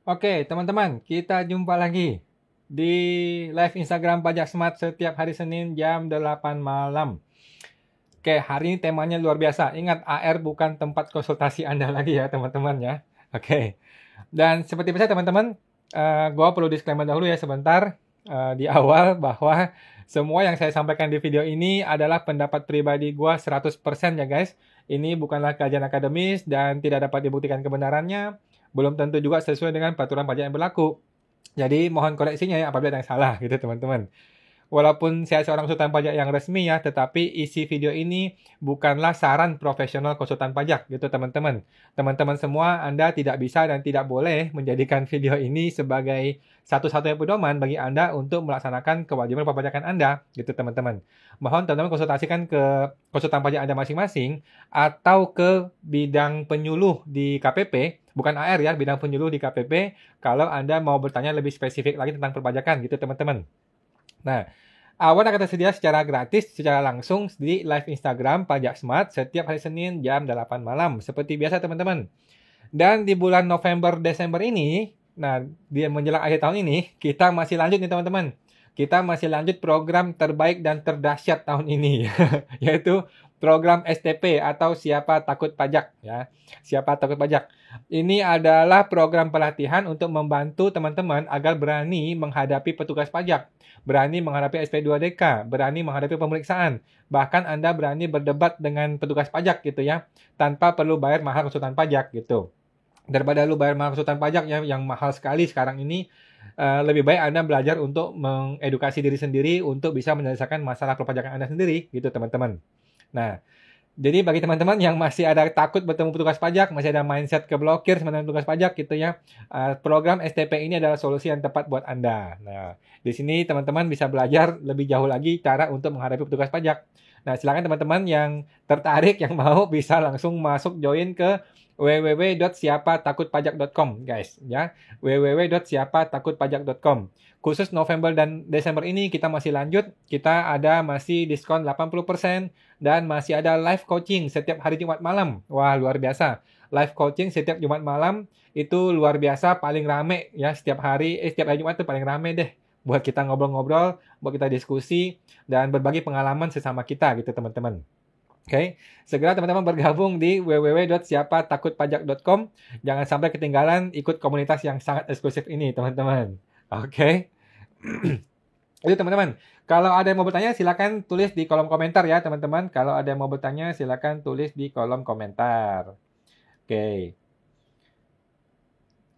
Oke, teman-teman, kita jumpa lagi di live Instagram Pajak Smart setiap hari Senin jam 8 malam. Oke, hari ini temanya luar biasa. Ingat, AR bukan tempat konsultasi Anda lagi ya, teman-teman ya. Oke, dan seperti biasa teman-teman, gue perlu disclaimer dahulu ya sebentar di awal bahwa semua yang saya sampaikan di video ini adalah pendapat pribadi gue 100% ya guys. Ini bukanlah kajian akademis dan tidak dapat dibuktikan kebenarannya. Belum tentu juga sesuai dengan peraturan pajak yang berlaku. Jadi mohon koreksinya ya apabila ada yang salah gitu teman-teman. Walaupun saya seorang konsultan pajak yang resmi ya, tetapi isi video ini bukanlah saran profesional konsultan pajak gitu teman-teman. Teman-teman semua, Anda tidak bisa dan tidak boleh menjadikan video ini sebagai satu-satunya pedoman bagi Anda untuk melaksanakan kewajiban perpajakan Anda gitu teman-teman. Mohon teman-teman konsultasikan ke konsultan pajak Anda masing-masing atau ke bidang penyuluh di KPP, bukan AR ya, bidang penyuluh di KPP kalau Anda mau bertanya lebih spesifik lagi tentang perpajakan gitu teman-teman. Nah, awan akan tersedia secara gratis, secara langsung di live Instagram Pajak Smart setiap hari Senin jam 8 malam. Seperti biasa teman-teman. Dan di bulan November-Desember ini, nah di menjelang akhir tahun ini, kita masih lanjut nih teman-teman. Kita masih lanjut program terbaik dan terdahsyat tahun ini, yaitu program STP atau Siapa Takut Pajak ya. Siapa Takut Pajak. Ini adalah program pelatihan untuk membantu teman-teman agar berani menghadapi petugas pajak, berani menghadapi SP2DK, berani menghadapi pemeriksaan. Bahkan Anda berani berdebat dengan petugas pajak gitu ya, tanpa perlu bayar mahal konsultan pajak gitu. Daripada lu bayar mahal konsultan pajak yang mahal sekali sekarang ini, lebih baik Anda belajar untuk mengedukasi diri sendiri untuk bisa menyelesaikan masalah perpajakan Anda sendiri gitu teman-teman. Nah, jadi bagi teman-teman yang masih ada takut bertemu petugas pajak, masih ada mindset keblokir sebenarnya petugas pajak gitu ya, program STP ini adalah solusi yang tepat buat Anda. Nah, di sini teman-teman bisa belajar lebih jauh lagi cara untuk menghadapi petugas pajak. Nah, silakan teman-teman yang tertarik, yang mau bisa langsung masuk join ke www.siapatakutpajak.com guys ya, www.siapatakutpajak.com. Khusus November dan Desember ini kita masih lanjut, kita ada masih diskon 80% dan masih ada live coaching setiap hari Jumat malam. Wah, luar biasa. Live coaching setiap Jumat malam itu luar biasa, paling rame ya setiap hari, setiap hari Jumat itu paling rame deh. Buat kita ngobrol-ngobrol, buat kita diskusi, dan berbagi pengalaman sesama kita gitu teman-teman. Oke, segera teman-teman bergabung di www.siapatakutpajak.com. Jangan sampai ketinggalan ikut komunitas yang sangat eksklusif ini teman-teman. Oke. Itu teman-teman. Kalau ada yang mau bertanya silakan tulis di kolom komentar ya teman-teman. Kalau ada yang mau bertanya silakan tulis di kolom komentar. Oke.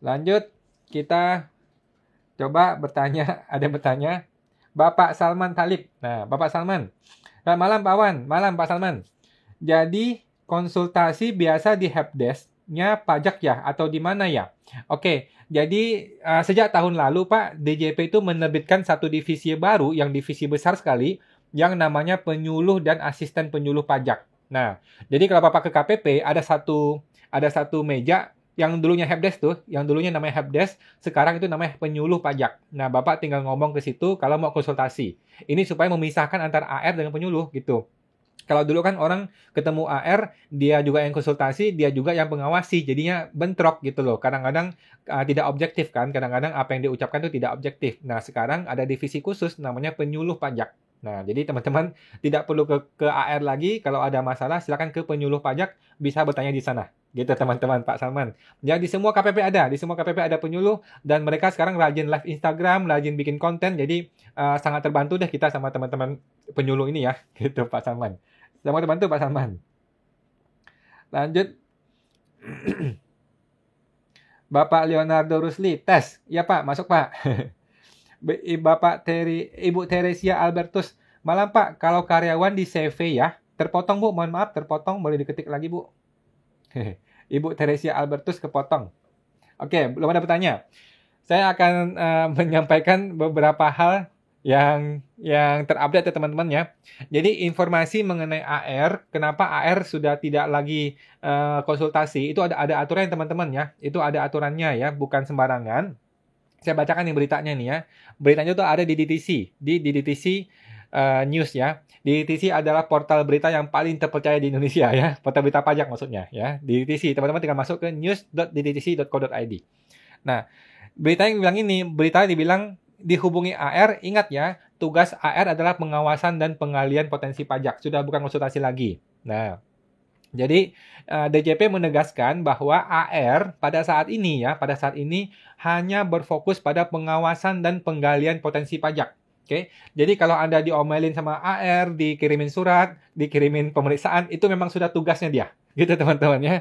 Lanjut kita coba bertanya. Ada yang bertanya. Bapak Salman Talib. Nah, Bapak Salman. Selamat malam Pak Wan. Malam Pak Salman. Jadi konsultasi biasa di helpdesk-nya pajak ya atau di mana ya? Oke, jadi sejak tahun lalu Pak, DJP itu menerbitkan satu divisi baru yang divisi besar sekali yang namanya penyuluh dan asisten penyuluh pajak. Nah, jadi kalau Bapak ke KPP ada satu meja yang dulunya helpdesk tuh, yang dulunya namanya helpdesk, sekarang itu namanya penyuluh pajak. Nah, Bapak tinggal ngomong ke situ kalau mau konsultasi. Ini supaya memisahkan antara AR dengan penyuluh gitu. Kalau dulu kan orang ketemu AR, dia juga yang konsultasi, dia juga yang pengawasi. Jadinya bentrok gitu loh. Kadang-kadang tidak objektif kan. Kadang-kadang apa yang diucapkan itu tidak objektif. Nah, sekarang ada divisi khusus namanya penyuluh pajak. Nah, jadi teman-teman tidak perlu ke AR lagi. Kalau ada masalah, silakan ke penyuluh pajak. Bisa bertanya di sana. Gitu teman-teman Pak Salman. Jadi semua KPP ada. Di semua KPP ada penyuluh. Dan mereka sekarang rajin live Instagram, rajin bikin konten. Jadi sangat terbantu deh kita sama teman-teman penyuluh ini ya. Gitu Pak Salman. Sama terbantu Pak Salman. Lanjut. Bapak Leonardo Rusli, tes. Ya Pak, masuk Pak. Ibu Teresia Albertus. Malam Pak, kalau karyawan di CV ya. Terpotong Bu, mohon maaf, terpotong. Boleh diketik lagi Bu. Ibu Teresia Albertus kepotong. Oke, belum ada pertanyaan. Saya akan menyampaikan beberapa hal yang terupdate ya teman-teman ya. Jadi informasi mengenai AR, kenapa AR sudah tidak lagi konsultasi, itu ada aturan teman-teman ya. Itu ada aturannya ya, bukan sembarangan. Saya bacakan nih beritanya nih ya. Beritanya itu ada di DTC, di DTC News ya. DTC adalah portal berita yang paling terpercaya di Indonesia ya. Portal berita pajak maksudnya ya. DTC, teman-teman tinggal masuk ke news.ddtc.co.id. Nah, Berita dibilang dihubungi AR, ingat ya, tugas AR adalah pengawasan dan penggalian potensi pajak, sudah bukan konsultasi lagi. Nah, jadi DJP menegaskan bahwa AR pada saat ini hanya berfokus pada pengawasan dan penggalian potensi pajak. Oke, jadi kalau Anda diomelin sama AR, dikirimin surat, dikirimin pemeriksaan, itu memang sudah tugasnya dia. Gitu teman-teman ya.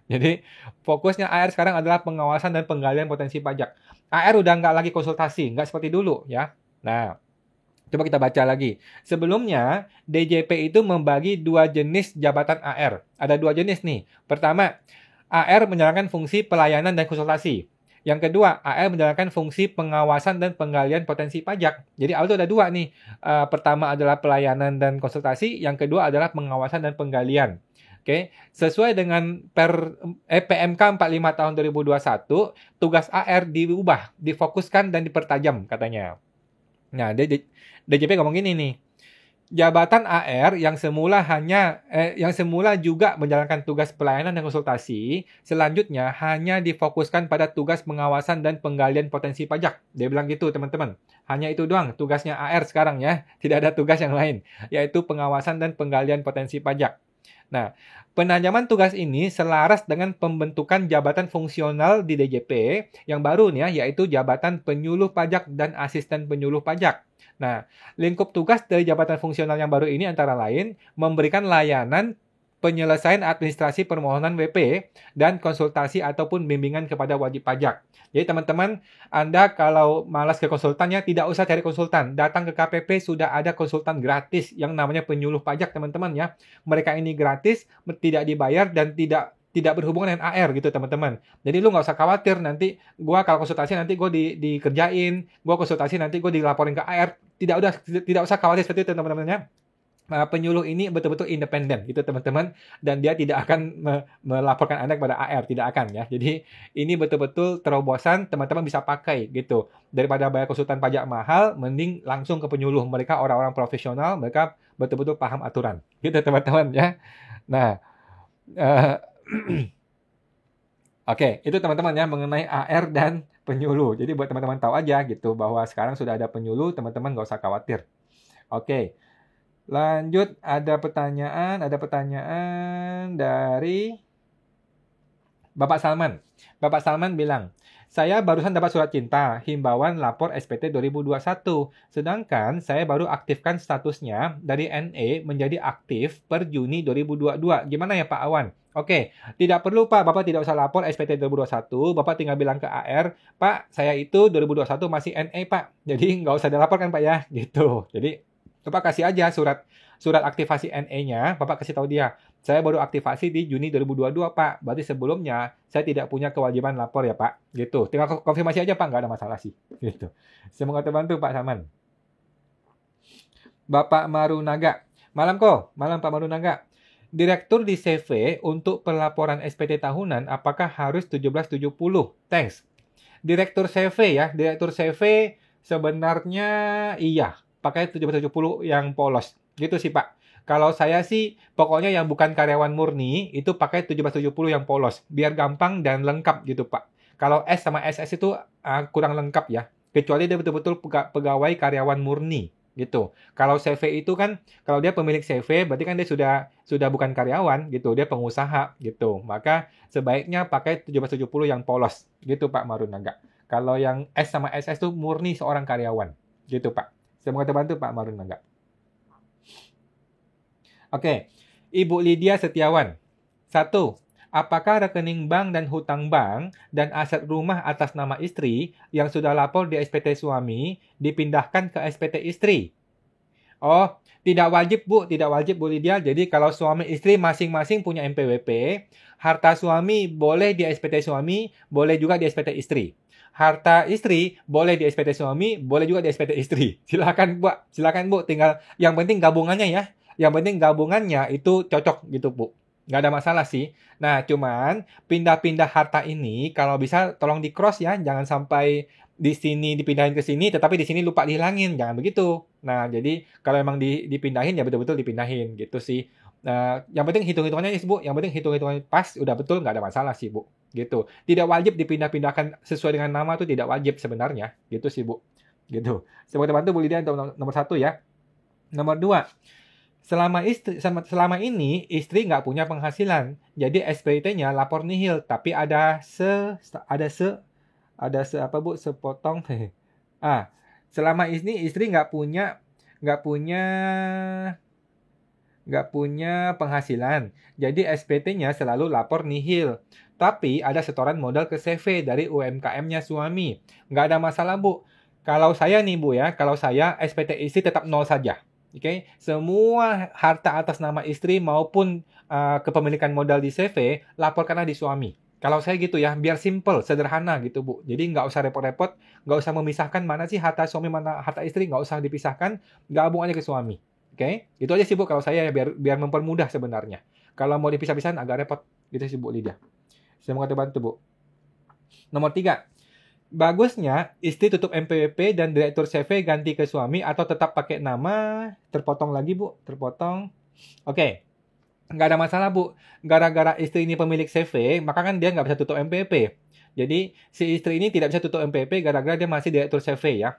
Jadi fokusnya AR sekarang adalah pengawasan dan penggalian potensi pajak. AR udah nggak lagi konsultasi, nggak seperti dulu ya. Nah, coba kita baca lagi. Sebelumnya, DJP itu membagi dua jenis jabatan AR. Ada dua jenis nih. Pertama, AR menjalankan fungsi pelayanan dan konsultasi. Yang kedua, AR menjalankan fungsi pengawasan dan penggalian potensi pajak. Jadi itu ada dua nih. Pertama adalah pelayanan dan konsultasi. Yang kedua adalah pengawasan dan penggalian. Oke, sesuai dengan PMK 45 tahun 2021, tugas AR diubah, difokuskan dan dipertajam katanya. Nah, DJP ngomong gini nih. Jabatan AR yang semula juga menjalankan tugas pelayanan dan konsultasi, selanjutnya hanya difokuskan pada tugas pengawasan dan penggalian potensi pajak. Dia bilang gitu, teman-teman. Hanya itu doang tugasnya AR sekarang ya. Tidak ada tugas yang lain, yaitu pengawasan dan penggalian potensi pajak. Nah, penajaman tugas ini selaras dengan pembentukan jabatan fungsional di DJP yang baru nih ya, yaitu jabatan penyuluh pajak dan asisten penyuluh pajak. Nah, lingkup tugas dari jabatan fungsional yang baru ini antara lain memberikan layanan penyelesaian administrasi permohonan WP dan konsultasi ataupun bimbingan kepada wajib pajak. Jadi teman-teman, Anda kalau malas ke konsultannya, tidak usah cari konsultan. Datang ke KPP sudah ada konsultan gratis yang namanya penyuluh pajak, teman-teman ya. Mereka ini gratis, tidak dibayar dan tidak berhubungan dengan AR gitu teman-teman. Jadi lu nggak usah khawatir nanti gua kalau konsultasi nanti gua dikerjain, gua konsultasi nanti gua dilaporin ke AR. Tidak usah khawatir seperti itu teman-teman ya. Penyuluh ini betul-betul independen gitu teman-teman, dan dia tidak akan melaporkan Anda kepada AR, tidak akan ya. Jadi ini betul-betul terobosan teman-teman bisa pakai gitu. Daripada bayar konsultan pajak mahal, mending langsung ke penyuluh. Mereka orang-orang profesional, mereka betul-betul paham aturan gitu teman-teman ya. Nah, oke, itu teman-teman ya mengenai AR dan penyuluh. Jadi buat teman-teman tahu aja gitu bahwa sekarang sudah ada penyuluh, teman-teman nggak usah khawatir. Oke. Lanjut, ada pertanyaan dari Bapak Salman. Bapak Salman bilang, saya barusan dapat surat cinta, himbauan lapor SPT 2021. Sedangkan saya baru aktifkan statusnya dari NE menjadi aktif per Juni 2022. Gimana ya Pak Awan? Oke, tidak perlu Pak, Bapak tidak usah lapor SPT 2021. Bapak tinggal bilang ke AR, Pak, saya itu 2021 masih NE Pak. Jadi nggak usah dilaporkan Pak ya, gitu. Jadi Bapak kasih aja surat aktivasi NE-nya, Bapak kasih tahu dia, saya baru aktivasi di Juni 2022, Pak. Berarti sebelumnya saya tidak punya kewajiban lapor ya, Pak. Gitu. Tinggal konfirmasi aja, Pak. Nggak ada masalah sih. Gitu. Semoga terbantu, Pak Salman. Bapak Marunaga. Malam kok. Malam Pak Marunaga. Direktur di CV untuk pelaporan SPT tahunan apakah harus 1770? Thanks. Direktur CV ya. Direktur CV sebenarnya iya. Pakai 770 yang polos. Gitu sih Pak. Kalau saya sih pokoknya yang bukan karyawan murni itu pakai 770 yang polos. Biar gampang dan lengkap gitu Pak. Kalau S sama SS itu kurang lengkap ya. Kecuali dia betul-betul pegawai karyawan murni gitu. Kalau CV itu kan kalau dia pemilik CV berarti kan dia sudah bukan karyawan gitu. Dia pengusaha gitu. Maka sebaiknya pakai 770 yang polos gitu Pak Marunaga. Kalau yang S sama SS itu murni seorang karyawan gitu Pak. Semoga terbantu Pak Marunaga. Oke, Ibu Lydia Setiawan. 1. Apakah rekening bank dan hutang bank dan aset rumah atas nama istri yang sudah lapor di SPT suami dipindahkan ke SPT istri? Oh, tidak wajib Bu, tidak wajib Bu Lydia. Jadi kalau suami istri masing-masing punya NPWP, harta suami boleh di SPT suami, boleh juga di SPT istri. Harta istri boleh di SPT suami, boleh juga di SPT istri. Silakan Bu, tinggal yang penting gabungannya ya. Yang penting gabungannya itu cocok gitu Bu. Nggak ada masalah sih. Nah, cuman pindah-pindah harta ini kalau bisa tolong di cross ya. Jangan sampai di sini dipindahin ke sini, tetapi di sini lupa dihilangin. Jangan begitu. Nah, jadi kalau emang dipindahin ya betul-betul dipindahin gitu sih. Yang penting hitung-hitungannya sih Bu, yang penting hitung-hitungannya pas, udah betul, nggak ada masalah sih Bu. Gitu. Tidak wajib dipindah-pindahkan sesuai dengan nama tuh tidak wajib sebenarnya. Gitu sih Bu. Gitu. Semoga bantu Bu Lydia untuk nomor 1 ya. Nomor 2, selama ini istri nggak punya penghasilan, jadi SPT-nya lapor nihil, tapi apa Bu, sepotong. Selama ini istri nggak punya penghasilan, jadi SPT-nya selalu lapor nihil. Tapi ada setoran modal ke CV dari UMKM-nya suami. Nggak ada masalah Bu. Kalau saya nih Bu ya, kalau saya SPT istri tetap 0 saja. Oke, semua harta atas nama istri maupun kepemilikan modal di CV, laporkanlah di suami. Kalau saya gitu ya, biar simple, sederhana gitu Bu. Jadi nggak usah repot-repot, nggak usah memisahkan mana sih harta suami, mana harta istri, nggak usah dipisahkan, gabung aja ke suami. Oke, itu aja sih Bu kalau saya ya, biar mempermudah sebenarnya. Kalau mau dipisah-pisahan agak repot, gitu sih Bu Lydia. Semoga terbantu Bu. Nomor 3, bagusnya istri tutup NPWP dan direktur CV ganti ke suami atau tetap pakai nama. Terpotong lagi Bu, terpotong. Oke, nggak ada masalah Bu. Gara-gara istri ini pemilik CV, maka kan dia nggak bisa tutup NPWP. Jadi si istri ini tidak bisa tutup NPWP gara-gara dia masih direktur CV ya.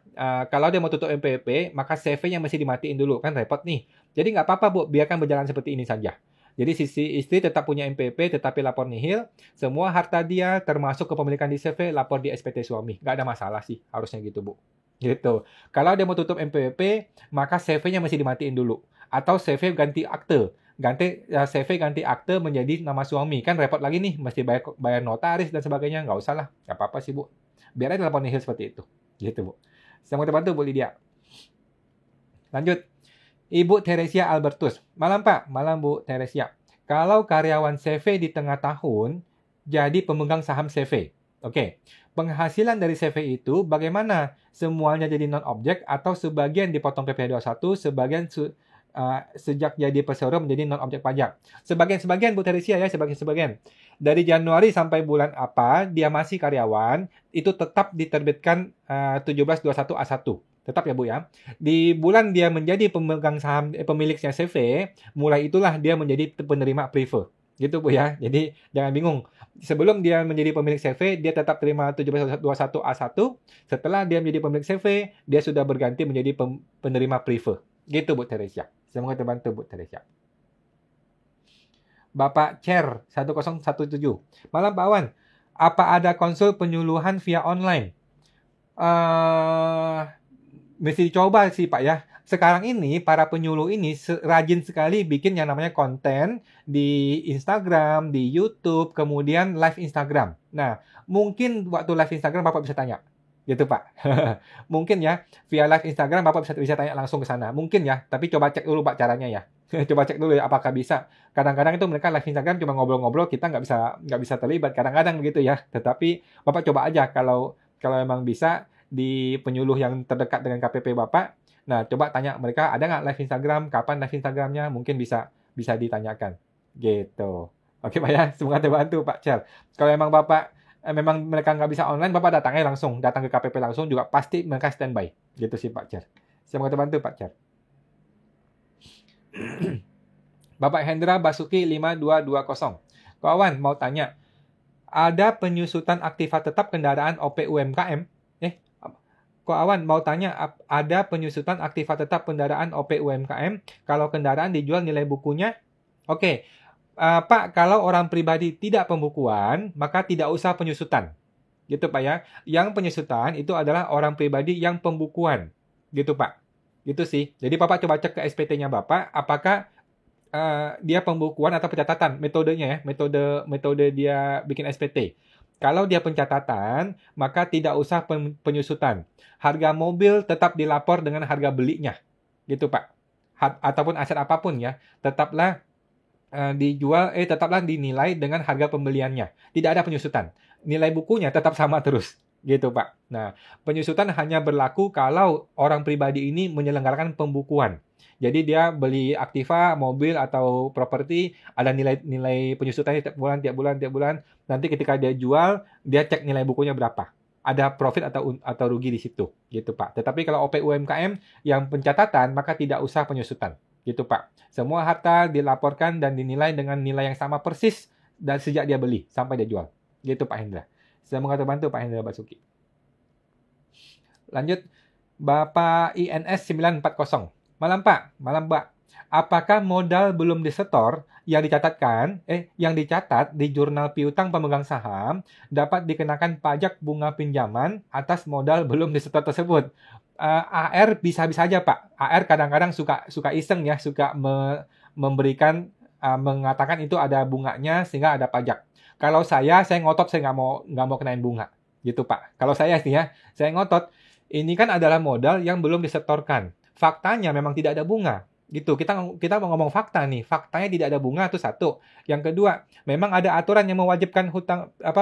Kalau dia mau tutup NPWP, maka CV-nya mesti dimatiin dulu, kan repot nih. Jadi nggak apa-apa Bu, biarkan berjalan seperti ini saja. Jadi sisi istri tetap punya NPWP tetapi lapor nihil. Semua harta dia termasuk kepemilikan di CV lapor di SPT suami. Nggak ada masalah sih, harusnya gitu Bu. Gitu. Kalau dia mau tutup NPWP, maka CV-nya mesti dimatiin dulu. Atau CV ganti akte. CV ganti akte menjadi nama suami. Kan repot lagi nih, mesti bayar notaris dan sebagainya. Nggak usah lah, nggak apa-apa sih Bu. Biar aja lapor nihil seperti itu. Gitu Bu. Semoga terbantu Bu Lydia. Lanjut. Ibu Teresia Albertus. Malam Pak, malam Bu Teresia. Kalau karyawan CV di tengah tahun jadi pemegang saham CV. Oke. Penghasilan dari CV itu bagaimana? Semuanya jadi non-objek atau sebagian dipotong PPh 21, sebagian sejak jadi peserta menjadi non-objek pajak. Sebagian-sebagian Bu Teresia ya, sebagian-sebagian. Dari Januari sampai bulan apa dia masih karyawan, itu tetap diterbitkan 1721A1. Tetap ya Bu ya. Di bulan dia menjadi pemegang saham pemiliknya CV, mulai itulah dia menjadi penerima prive. Gitu Bu ya. Jadi jangan bingung. Sebelum dia menjadi pemilik CV, dia tetap terima 1721A1. Setelah dia menjadi pemilik CV, dia sudah berganti menjadi penerima prive. Gitu Bu Teresia. Semoga terbantu Bu Teresia. Bapak Cher 1017. Malam Pak Wan. Apa ada konsul penyuluhan via online? Mesti dicoba sih Pak ya. Sekarang ini para penyuluh ini rajin sekali bikin yang namanya konten di Instagram, di YouTube, kemudian live Instagram. Nah, mungkin waktu live Instagram Bapak bisa tanya. Gitu Pak. Mungkin ya, via live Instagram Bapak bisa tanya langsung ke sana. Mungkin ya, tapi coba cek dulu Pak caranya ya. Coba cek dulu ya apakah bisa. Kadang-kadang itu mereka live Instagram cuma ngobrol-ngobrol, kita nggak bisa terlibat. Kadang-kadang begitu ya. Tetapi Bapak coba aja kalau memang bisa di penyuluh yang terdekat dengan KPP Bapak. Nah, coba tanya mereka ada nggak live Instagram, kapan live Instagramnya, mungkin bisa ditanyakan. Gitu. Oke Pak ya, semoga terbantu Pak Cel. Kalau memang mereka nggak bisa online, Bapak datang ke KPP langsung juga pasti mereka standby. Gitu sih Pak Cer. Semoga terbantu Pak Cer. Bapak Hendra Basuki 5220. Kawan mau tanya, ada penyusutan aktiva tetap kendaraan OP UMKM? Kawan mau tanya, ada penyusutan aktiva tetap kendaraan OP UMKM kalau kendaraan dijual nilai bukunya? Oke. Pak, kalau orang pribadi tidak pembukuan, maka tidak usah penyusutan. Gitu Pak ya. Yang penyusutan itu adalah orang pribadi yang pembukuan. Gitu Pak. Gitu sih. Jadi Bapak coba cek ke SPT-nya Bapak, apakah dia pembukuan atau pencatatan. Metodenya ya. Metode dia bikin SPT. Kalau dia pencatatan, maka tidak usah penyusutan. Harga mobil tetap dilapor dengan harga belinya. Gitu Pak. Ataupun aset apapun ya. Tetaplah tetaplah dinilai dengan harga pembeliannya. Tidak ada penyusutan. Nilai bukunya tetap sama terus. Gitu Pak. Nah, penyusutan hanya berlaku kalau orang pribadi ini menyelenggarakan pembukuan. Jadi dia beli aktiva, mobil atau properti, ada nilai penyusutannya tiap bulan. Nanti ketika dia jual, dia cek nilai bukunya berapa. Ada profit atau rugi di situ. Gitu Pak. Tetapi kalau OP UMKM yang pencatatan, maka tidak usah penyusutan. Gitu Pak. Semua harta dilaporkan dan dinilai dengan nilai yang sama persis dan sejak dia beli sampai dia jual. Gitu Pak Hendra. Semoga terbantu Pak Hendra Basuki. Lanjut, Bapak INS 940. Malam Pak, malam Mbak. Apakah modal belum disetor yang dicatat di jurnal piutang pemegang saham dapat dikenakan pajak bunga pinjaman atas modal belum disetor tersebut? AR bisa-bisa aja Pak. AR kadang-kadang suka iseng ya, suka memberikan mengatakan itu ada bunganya sehingga ada pajak. Kalau saya ngotot, saya nggak mau kenain bunga, gitu Pak. Kalau saya sih ya, saya ngotot. Ini kan adalah modal yang belum disetorkan. Faktanya memang tidak ada bunga. Gitu. Kita mau ngomong fakta nih. Faktanya tidak ada bunga itu satu. Yang kedua, memang ada aturan yang mewajibkan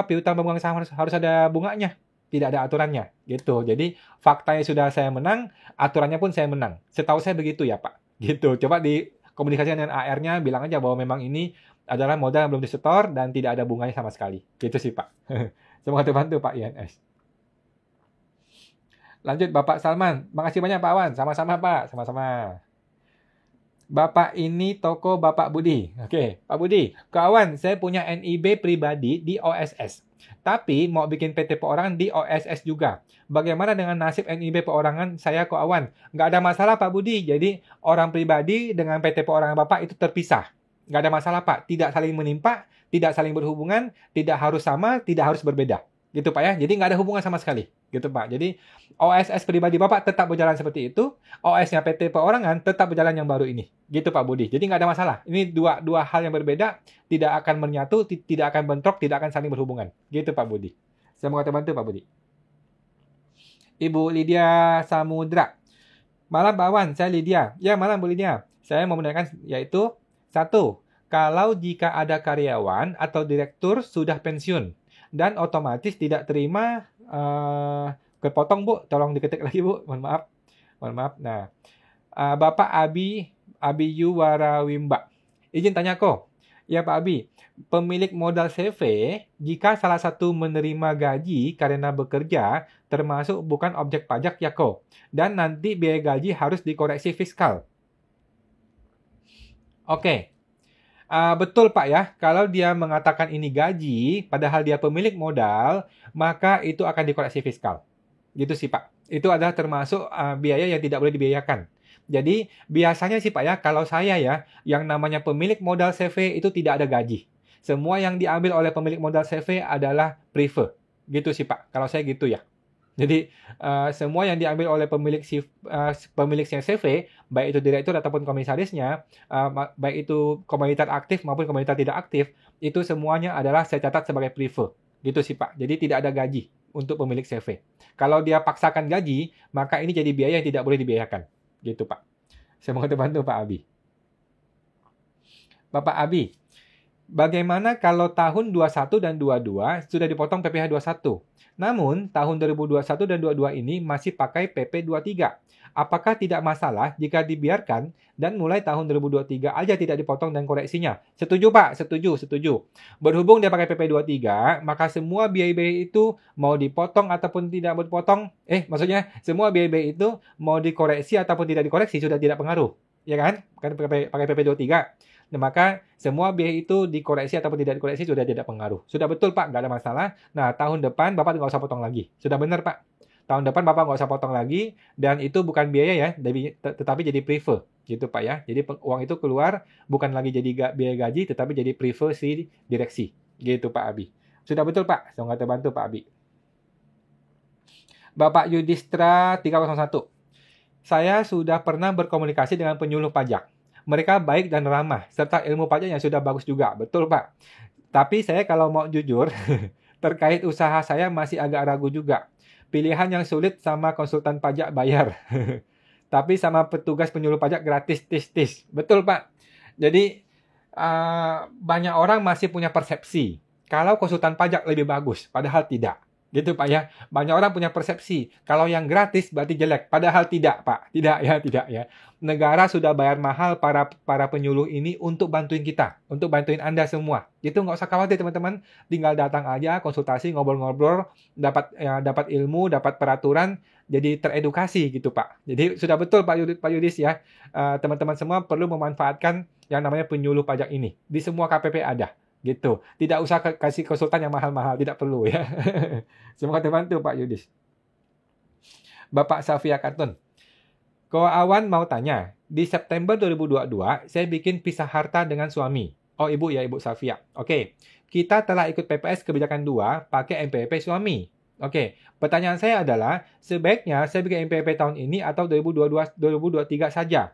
piutang pemegang saham harus ada bunganya. Tidak ada aturannya. Gitu. Jadi faktanya sudah saya menang, aturannya pun saya menang. Setahu saya begitu ya Pak. Gitu. Coba dikomunikasikan dengan AR-nya, bilang aja bahwa memang ini adalah modal yang belum disetor dan tidak ada bunganya sama sekali. Gitu sih Pak. Semoga terbantu Pak INS. Lanjut Bapak Salman. Makasih banyak Pak Wan. Sama-sama Pak. Sama-sama. Bapak ini toko Bapak Budi. Oke, Pak Budi. Kawan, saya punya NIB pribadi di OSS. Tapi mau bikin PT perorangan di OSS juga. Bagaimana dengan nasib NIB perorangan saya kawan? Nggak ada masalah Pak Budi. Jadi orang pribadi dengan PT perorangan Bapak itu terpisah. Nggak ada masalah Pak. Tidak saling menimpa, tidak saling berhubungan, tidak harus sama, tidak harus berbeda. Gitu Pak ya. Jadi nggak ada hubungan sama sekali. Gitu Pak. Jadi OSS pribadi Bapak tetap berjalan seperti itu. OS-nya PT perorangan tetap berjalan yang baru ini. Gitu Pak Budi. Jadi nggak ada masalah. Ini dua hal yang berbeda. Tidak akan menyatu, tidak akan bentrok, tidak akan saling berhubungan. Gitu Pak Budi. Semoga terbantu Pak Budi. Ibu Lydia Samudra. Malam Pak Wan, saya Lydia. Ya malam Bu Lydia. Saya mau menanyakan yaitu 1. Kalau jika ada karyawan atau direktur sudah pensiun dan otomatis tidak terima kepotong Bu, tolong diketik lagi Bu, mohon maaf. Nah, Bapak Abi Yuwarawimba, izin tanya kok. Ya Pak Abi, pemilik modal CV jika salah satu menerima gaji karena bekerja termasuk bukan objek pajak ya kok, dan nanti biaya gaji harus dikoreksi fiskal. Oke. Betul Pak ya, kalau dia mengatakan ini gaji, padahal dia pemilik modal, maka itu akan dikoreksi fiskal. Gitu sih Pak. Itu adalah termasuk biaya yang tidak boleh dibiayakan. Jadi biasanya sih Pak ya, kalau saya ya, yang namanya pemilik modal CV itu tidak ada gaji. Semua yang diambil oleh pemilik modal CV adalah prive. Gitu sih Pak, kalau saya gitu ya. Jadi semua yang diambil oleh pemilik CV, baik itu direktur ataupun komisarisnya, baik itu komoditas aktif maupun komoditas tidak aktif, itu semuanya adalah saya catat sebagai prive. Gitu sih Pak. Jadi tidak ada gaji untuk pemilik CV. Kalau dia paksakan gaji, maka ini jadi biaya yang tidak boleh dibiayakan. Gitu Pak. Semoga terbantu Pak Abi. Bapak Abi, bagaimana kalau tahun 21 dan 22 sudah dipotong PPh 21? Namun, tahun 2021 dan 22 ini masih pakai PP 23. Apakah tidak masalah jika dibiarkan dan mulai tahun 2023 aja tidak dipotong dan koreksinya? Setuju Pak, setuju. Berhubung dia pakai PP 23, maka semua biaya-biaya itu mau dipotong ataupun tidak dipotong, maksudnya semua biaya-biaya itu mau dikoreksi ataupun tidak dikoreksi sudah tidak pengaruh. Ya kan? Kan pakai PP 23. Nah, maka semua biaya itu dikoreksi ataupun tidak dikoreksi sudah tidak pengaruh. Sudah betul Pak, nggak ada masalah. Nah, tahun depan Bapak nggak usah potong lagi. Sudah benar Pak. Tahun depan Bapak nggak usah potong lagi. Dan itu bukan biaya ya, tetapi jadi prive. Gitu Pak ya. Jadi uang itu keluar bukan lagi jadi biaya gaji, tetapi jadi prive si direksi. Gitu Pak Abi. Sudah betul Pak. Semoga terbantu Pak Abi. Bapak Yudhistra 301. Saya sudah pernah berkomunikasi dengan penyuluh pajak. Mereka baik dan ramah, serta ilmu pajaknya sudah bagus juga. Betul, Pak. Tapi saya kalau mau jujur, terkait usaha saya masih agak ragu juga. Pilihan yang sulit sama konsultan pajak bayar. Tapi sama petugas penyuluh pajak gratis, tis. Betul, Pak. Jadi, banyak orang masih punya persepsi. Kalau konsultan pajak lebih bagus, padahal tidak. Gitu Pak ya. Banyak orang punya persepsi, kalau yang gratis berarti jelek. Padahal tidak Pak. Tidak ya, tidak ya. Negara sudah bayar mahal para penyuluh ini untuk bantuin kita. Untuk bantuin Anda semua. Itu nggak usah khawatir teman-teman. Tinggal datang aja, konsultasi, ngobrol-ngobrol, dapat ilmu, dapat peraturan, jadi teredukasi gitu Pak. Jadi sudah betul Pak Yudis ya. Teman-teman semua perlu memanfaatkan yang namanya penyuluh pajak ini. Di semua KPP ada. Gitu. Tidak usah kasih konsultan yang mahal-mahal, tidak perlu ya. Semoga terbantu Pak Yudis. Bapak Safia Katun. Ko Awan mau tanya, di September 2022 saya bikin pisah harta dengan suami. Oh Ibu ya Ibu Safia. Oke, kita telah ikut PPS kebijakan 2 pakai MPP suami. Oke, pertanyaan saya adalah sebaiknya saya bikin MPP tahun ini atau 2023 saja?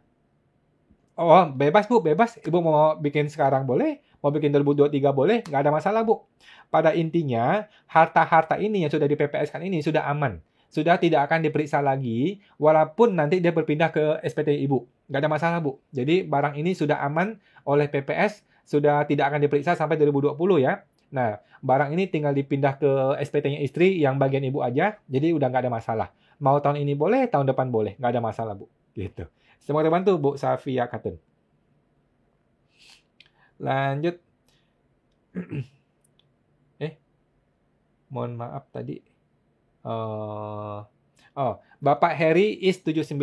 Oh, bebas Bu, bebas. Ibu mau bikin sekarang boleh, mau bikin 2023 boleh, nggak ada masalah Bu. Pada intinya, harta-harta ini yang sudah di PPS kan ini sudah aman. Sudah tidak akan diperiksa lagi, walaupun nanti dia berpindah ke SPT Ibu. Nggak ada masalah Bu. Jadi barang ini sudah aman oleh PPS, sudah tidak akan diperiksa sampai 2020 ya. Nah, barang ini tinggal dipindah ke SPT-nya istri yang bagian Ibu aja, jadi udah nggak ada masalah. Mau tahun ini boleh, tahun depan boleh, nggak ada masalah Bu. Gitu. Semoga terbantu Bu Safia Katun. Lanjut. Mohon maaf tadi. Bapak Heri is 79.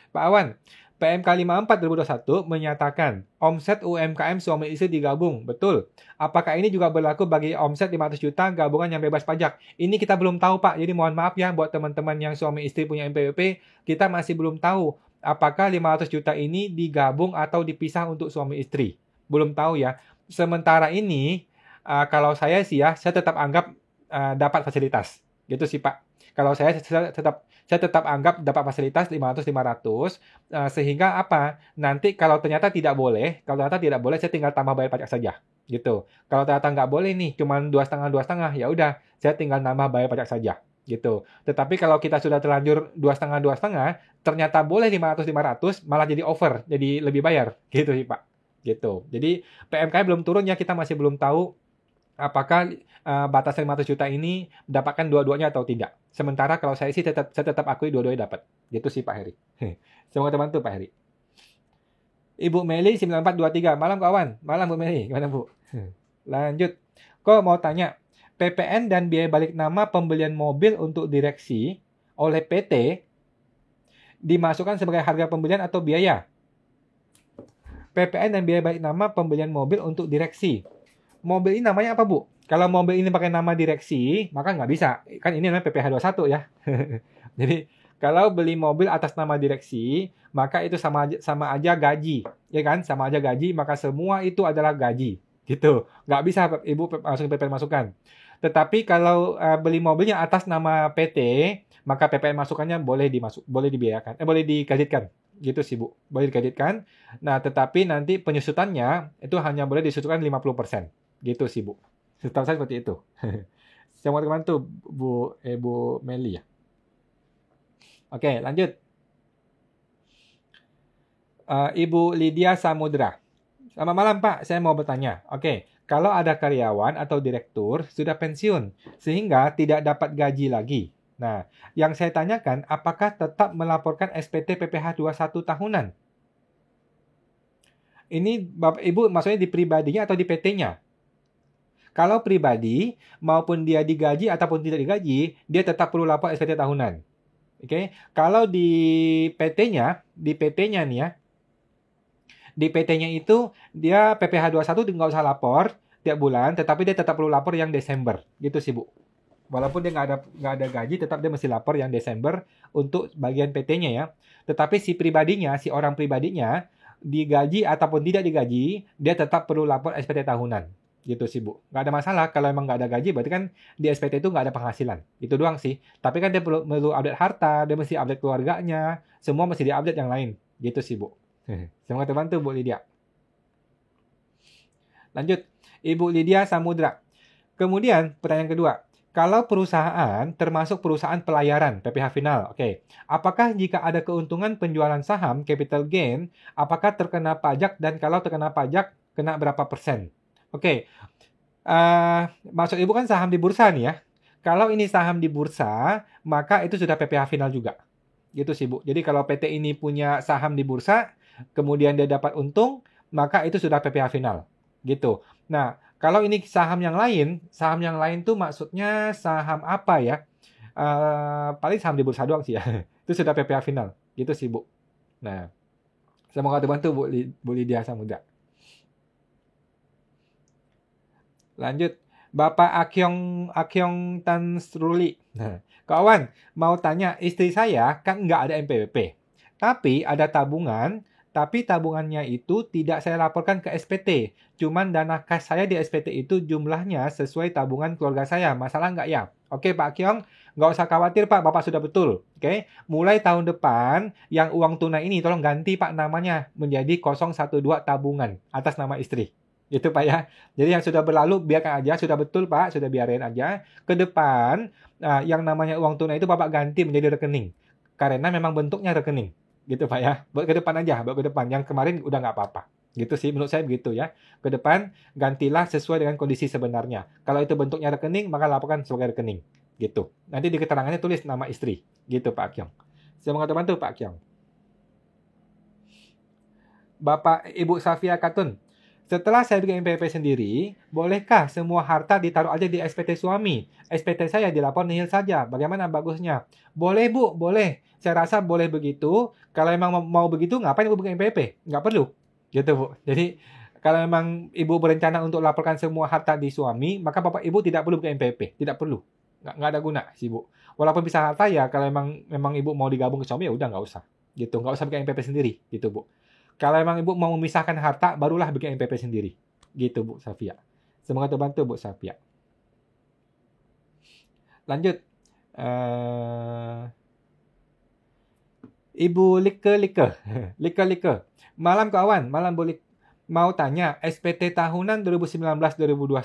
Pak Awan, PMK 54 2021 menyatakan omset UMKM suami istri digabung. Betul. Apakah ini juga berlaku bagi omset 500 juta gabungan yang bebas pajak? Ini kita belum tahu Pak. Jadi mohon maaf ya buat teman-teman yang suami istri punya MPWP, kita masih belum tahu apakah 500 juta ini digabung atau dipisah untuk suami istri. Belum tahu ya. Sementara ini, kalau saya sih ya, saya tetap anggap dapat fasilitas. Gitu sih Pak. Kalau saya tetap anggap dapat fasilitas 500-500, sehingga apa? Nanti kalau ternyata tidak boleh, saya tinggal tambah bayar pajak saja. Gitu. Kalau ternyata nggak boleh nih, cuma 2,5, ya udah, saya tinggal nambah bayar pajak saja. Gitu. Tetapi kalau kita sudah terlanjur 2,5, ternyata boleh 500-500, malah jadi over, jadi lebih bayar. Gitu sih Pak. Gitu. Jadi PMK belum turun ya, kita masih belum tahu apakah batas 500 juta ini mendapatkan dua-duanya atau tidak. Sementara kalau saya sih saya tetap akui dua-duanya dapat. Gitu sih Pak Heri. Semoga terbantu Pak Heri. Ibu Meli 9423. Malam kawan. Malam Bu Meli. Gimana Bu? Lanjut. Kok mau tanya, PPN dan biaya balik nama pembelian mobil untuk direksi oleh PT dimasukkan sebagai harga pembelian atau biaya? PPN dan biaya balik nama pembelian mobil untuk direksi. Mobil ini namanya apa, Bu? Kalau mobil ini pakai nama direksi, maka nggak bisa. Kan ini namanya PPh 21 ya. Jadi, kalau beli mobil atas nama direksi, maka itu sama aja gaji. Ya kan? Sama aja gaji, maka semua itu adalah gaji. Gitu. Nggak bisa Ibu masukin PPN masukan. Tetapi kalau beli mobilnya atas nama PT, maka PPN masukannya boleh dibiayakan. Boleh dikreditkan. Gitu sih, Bu. Boleh dikreditkan. Nah, tetapi nanti penyusutannya itu hanya boleh disusutkan 50%. Gitu sih, Bu. Setahu saya seperti itu. Saya mau bantu Bu Meli ya. Oke, lanjut. Ibu Lydia Samudra. Selamat malam, Pak. Saya mau bertanya. Oke, kalau ada karyawan atau direktur sudah pensiun, sehingga tidak dapat gaji lagi. Nah, yang saya tanyakan, apakah tetap melaporkan SPT PPh 21 tahunan? Ini Bapak Ibu maksudnya di pribadinya atau di PT-nya? Kalau pribadi, maupun dia digaji ataupun tidak digaji, dia tetap perlu lapor SPT tahunan. Oke, kalau di PT-nya nih ya, di PT-nya itu dia PPh 21 nggak usah lapor tiap bulan, tetapi dia tetap perlu lapor yang Desember, gitu sih Bu. Walaupun dia nggak ada gaji, tetap dia mesti lapor yang Desember untuk bagian PT-nya ya. Tetapi si orang pribadinya, digaji ataupun tidak digaji, dia tetap perlu lapor SPT tahunan. Gitu sih Bu. Nggak ada masalah kalau emang nggak ada gaji, berarti kan di SPT itu nggak ada penghasilan. Itu doang sih. Tapi kan dia perlu update harta, dia mesti update keluarganya, semua mesti diupdate yang lain. Gitu sih Bu. Semoga terbantu Bu Lydia. Lanjut. Ibu Lydia Samudra. Kemudian pertanyaan kedua. Kalau perusahaan termasuk perusahaan pelayaran, PPh final, oke. Apakah jika ada keuntungan penjualan saham, capital gain, apakah terkena pajak dan kalau terkena pajak, kena berapa persen? Oke. Maksud Ibu kan saham di bursa nih ya. Kalau ini saham di bursa, maka itu sudah PPh final juga. Gitu sih, Bu. Jadi kalau PT ini punya saham di bursa, kemudian dia dapat untung, maka itu sudah PPh final. Gitu. Nah, kalau ini saham yang lain tuh maksudnya saham apa ya? Paling saham di bursa doang sih ya. Itu sudah PPh final. Gitu sih, Bu. Nah, semoga terbantu Bu Lydia Samudra. Lanjut. Bapak Akyong Tan Sruli. Nah, kawan, mau tanya, istri saya kan nggak ada NPWP. Tapi ada tabungan, tapi tabungannya itu tidak saya laporkan ke SPT. Cuman dana kas saya di SPT itu jumlahnya sesuai tabungan keluarga saya. Masalah nggak ya? Oke Pak Kyong, nggak usah khawatir Pak, Bapak sudah betul. Oke, mulai tahun depan yang uang tunai ini tolong ganti Pak namanya menjadi 012 tabungan atas nama istri. Gitu Pak ya. Jadi yang sudah berlalu biarkan aja, sudah betul Pak, sudah biarin aja. Ke depan yang namanya uang tunai itu Bapak ganti menjadi rekening. Karena memang bentuknya rekening. Gitu Pak ya. Buat ke depan aja, buat ke depan. Yang kemarin udah nggak apa-apa. Gitu sih menurut saya begitu ya. Ke depan gantilah sesuai dengan kondisi sebenarnya. Kalau itu bentuknya rekening, maka laporkan sebagai rekening. Gitu. Nanti di keterangannya tulis nama istri. Gitu Pak Kyong. Semoga terbantu Pak Kyong. Bapak Ibu Safia Katun. Setelah saya bikin NPWP sendiri, bolehkah semua harta ditaruh aja di SPT suami? SPT saya dilapor nihil saja. Bagaimana bagusnya? Boleh Bu, boleh. Saya rasa boleh begitu. Kalau memang mau begitu, ngapain Ibu bikin NPWP? Nggak perlu. Gitu Bu. Jadi kalau memang Ibu berencana untuk laporkan semua harta di suami, maka Bapak Ibu tidak perlu bikin NPWP. Tidak perlu. Nggak ada guna sih Bu. Walaupun bisa harta ya, kalau memang Ibu mau digabung ke suami ya udah nggak usah. Gitu. Nggak usah bikin NPWP sendiri. Gitu Bu. Kalau emang Ibu mau memisahkan harta, barulah bikin NPWP sendiri. Gitu, Bu Safia. Semoga terbantu, Bu Safia. Lanjut. Ibu Like. Like. Malam kawan, malam boleh mau tanya, SPT tahunan 2019-2021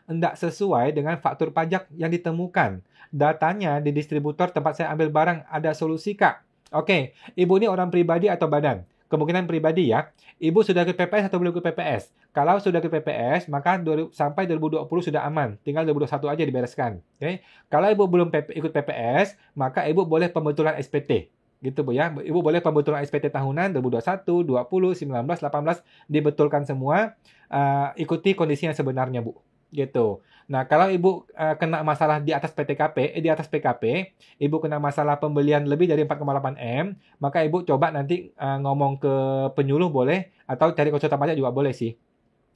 enggak sesuai dengan faktur pajak yang ditemukan. Datanya di distributor tempat saya ambil barang, ada solusi Kak? Oke, Ibu ini orang pribadi atau badan? Kemungkinan pribadi ya. Ibu sudah ke PPS atau belum ke PPS? Kalau sudah ke PPS, maka sampai 2020 sudah aman. Tinggal 2021 aja dibereskan. Oke. Kalau Ibu belum ikut PPS, maka Ibu boleh pembetulan SPT. Gitu Bu ya. Ibu boleh pembetulan SPT tahunan 2021, 20, 19, 18 dibetulkan semua. Ikuti kondisi yang sebenarnya Bu. Gitu. Nah, kalau Ibu kena masalah di atas di atas PKP, Ibu kena masalah pembelian lebih dari 4,8 M, maka Ibu coba nanti ngomong ke penyuluh boleh, atau cari konsultan pajak juga boleh sih.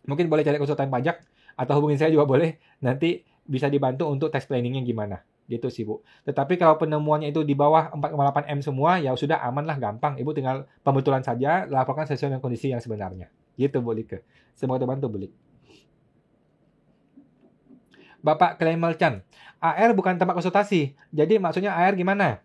Mungkin boleh cari konsultan pajak, atau hubungin saya juga boleh, nanti bisa dibantu untuk tax planningnya gimana. Gitu sih Bu. Tetapi kalau penemuannya itu di bawah 4,8 M semua, ya sudah aman lah, gampang. Ibu tinggal pembetulan saja, laporkan sesuai dengan kondisi yang sebenarnya. Gitu Bu Like. Semoga terbantu Bu Like. Bapak Klemel Chan, AR bukan tempat konsultasi. Jadi maksudnya AR gimana?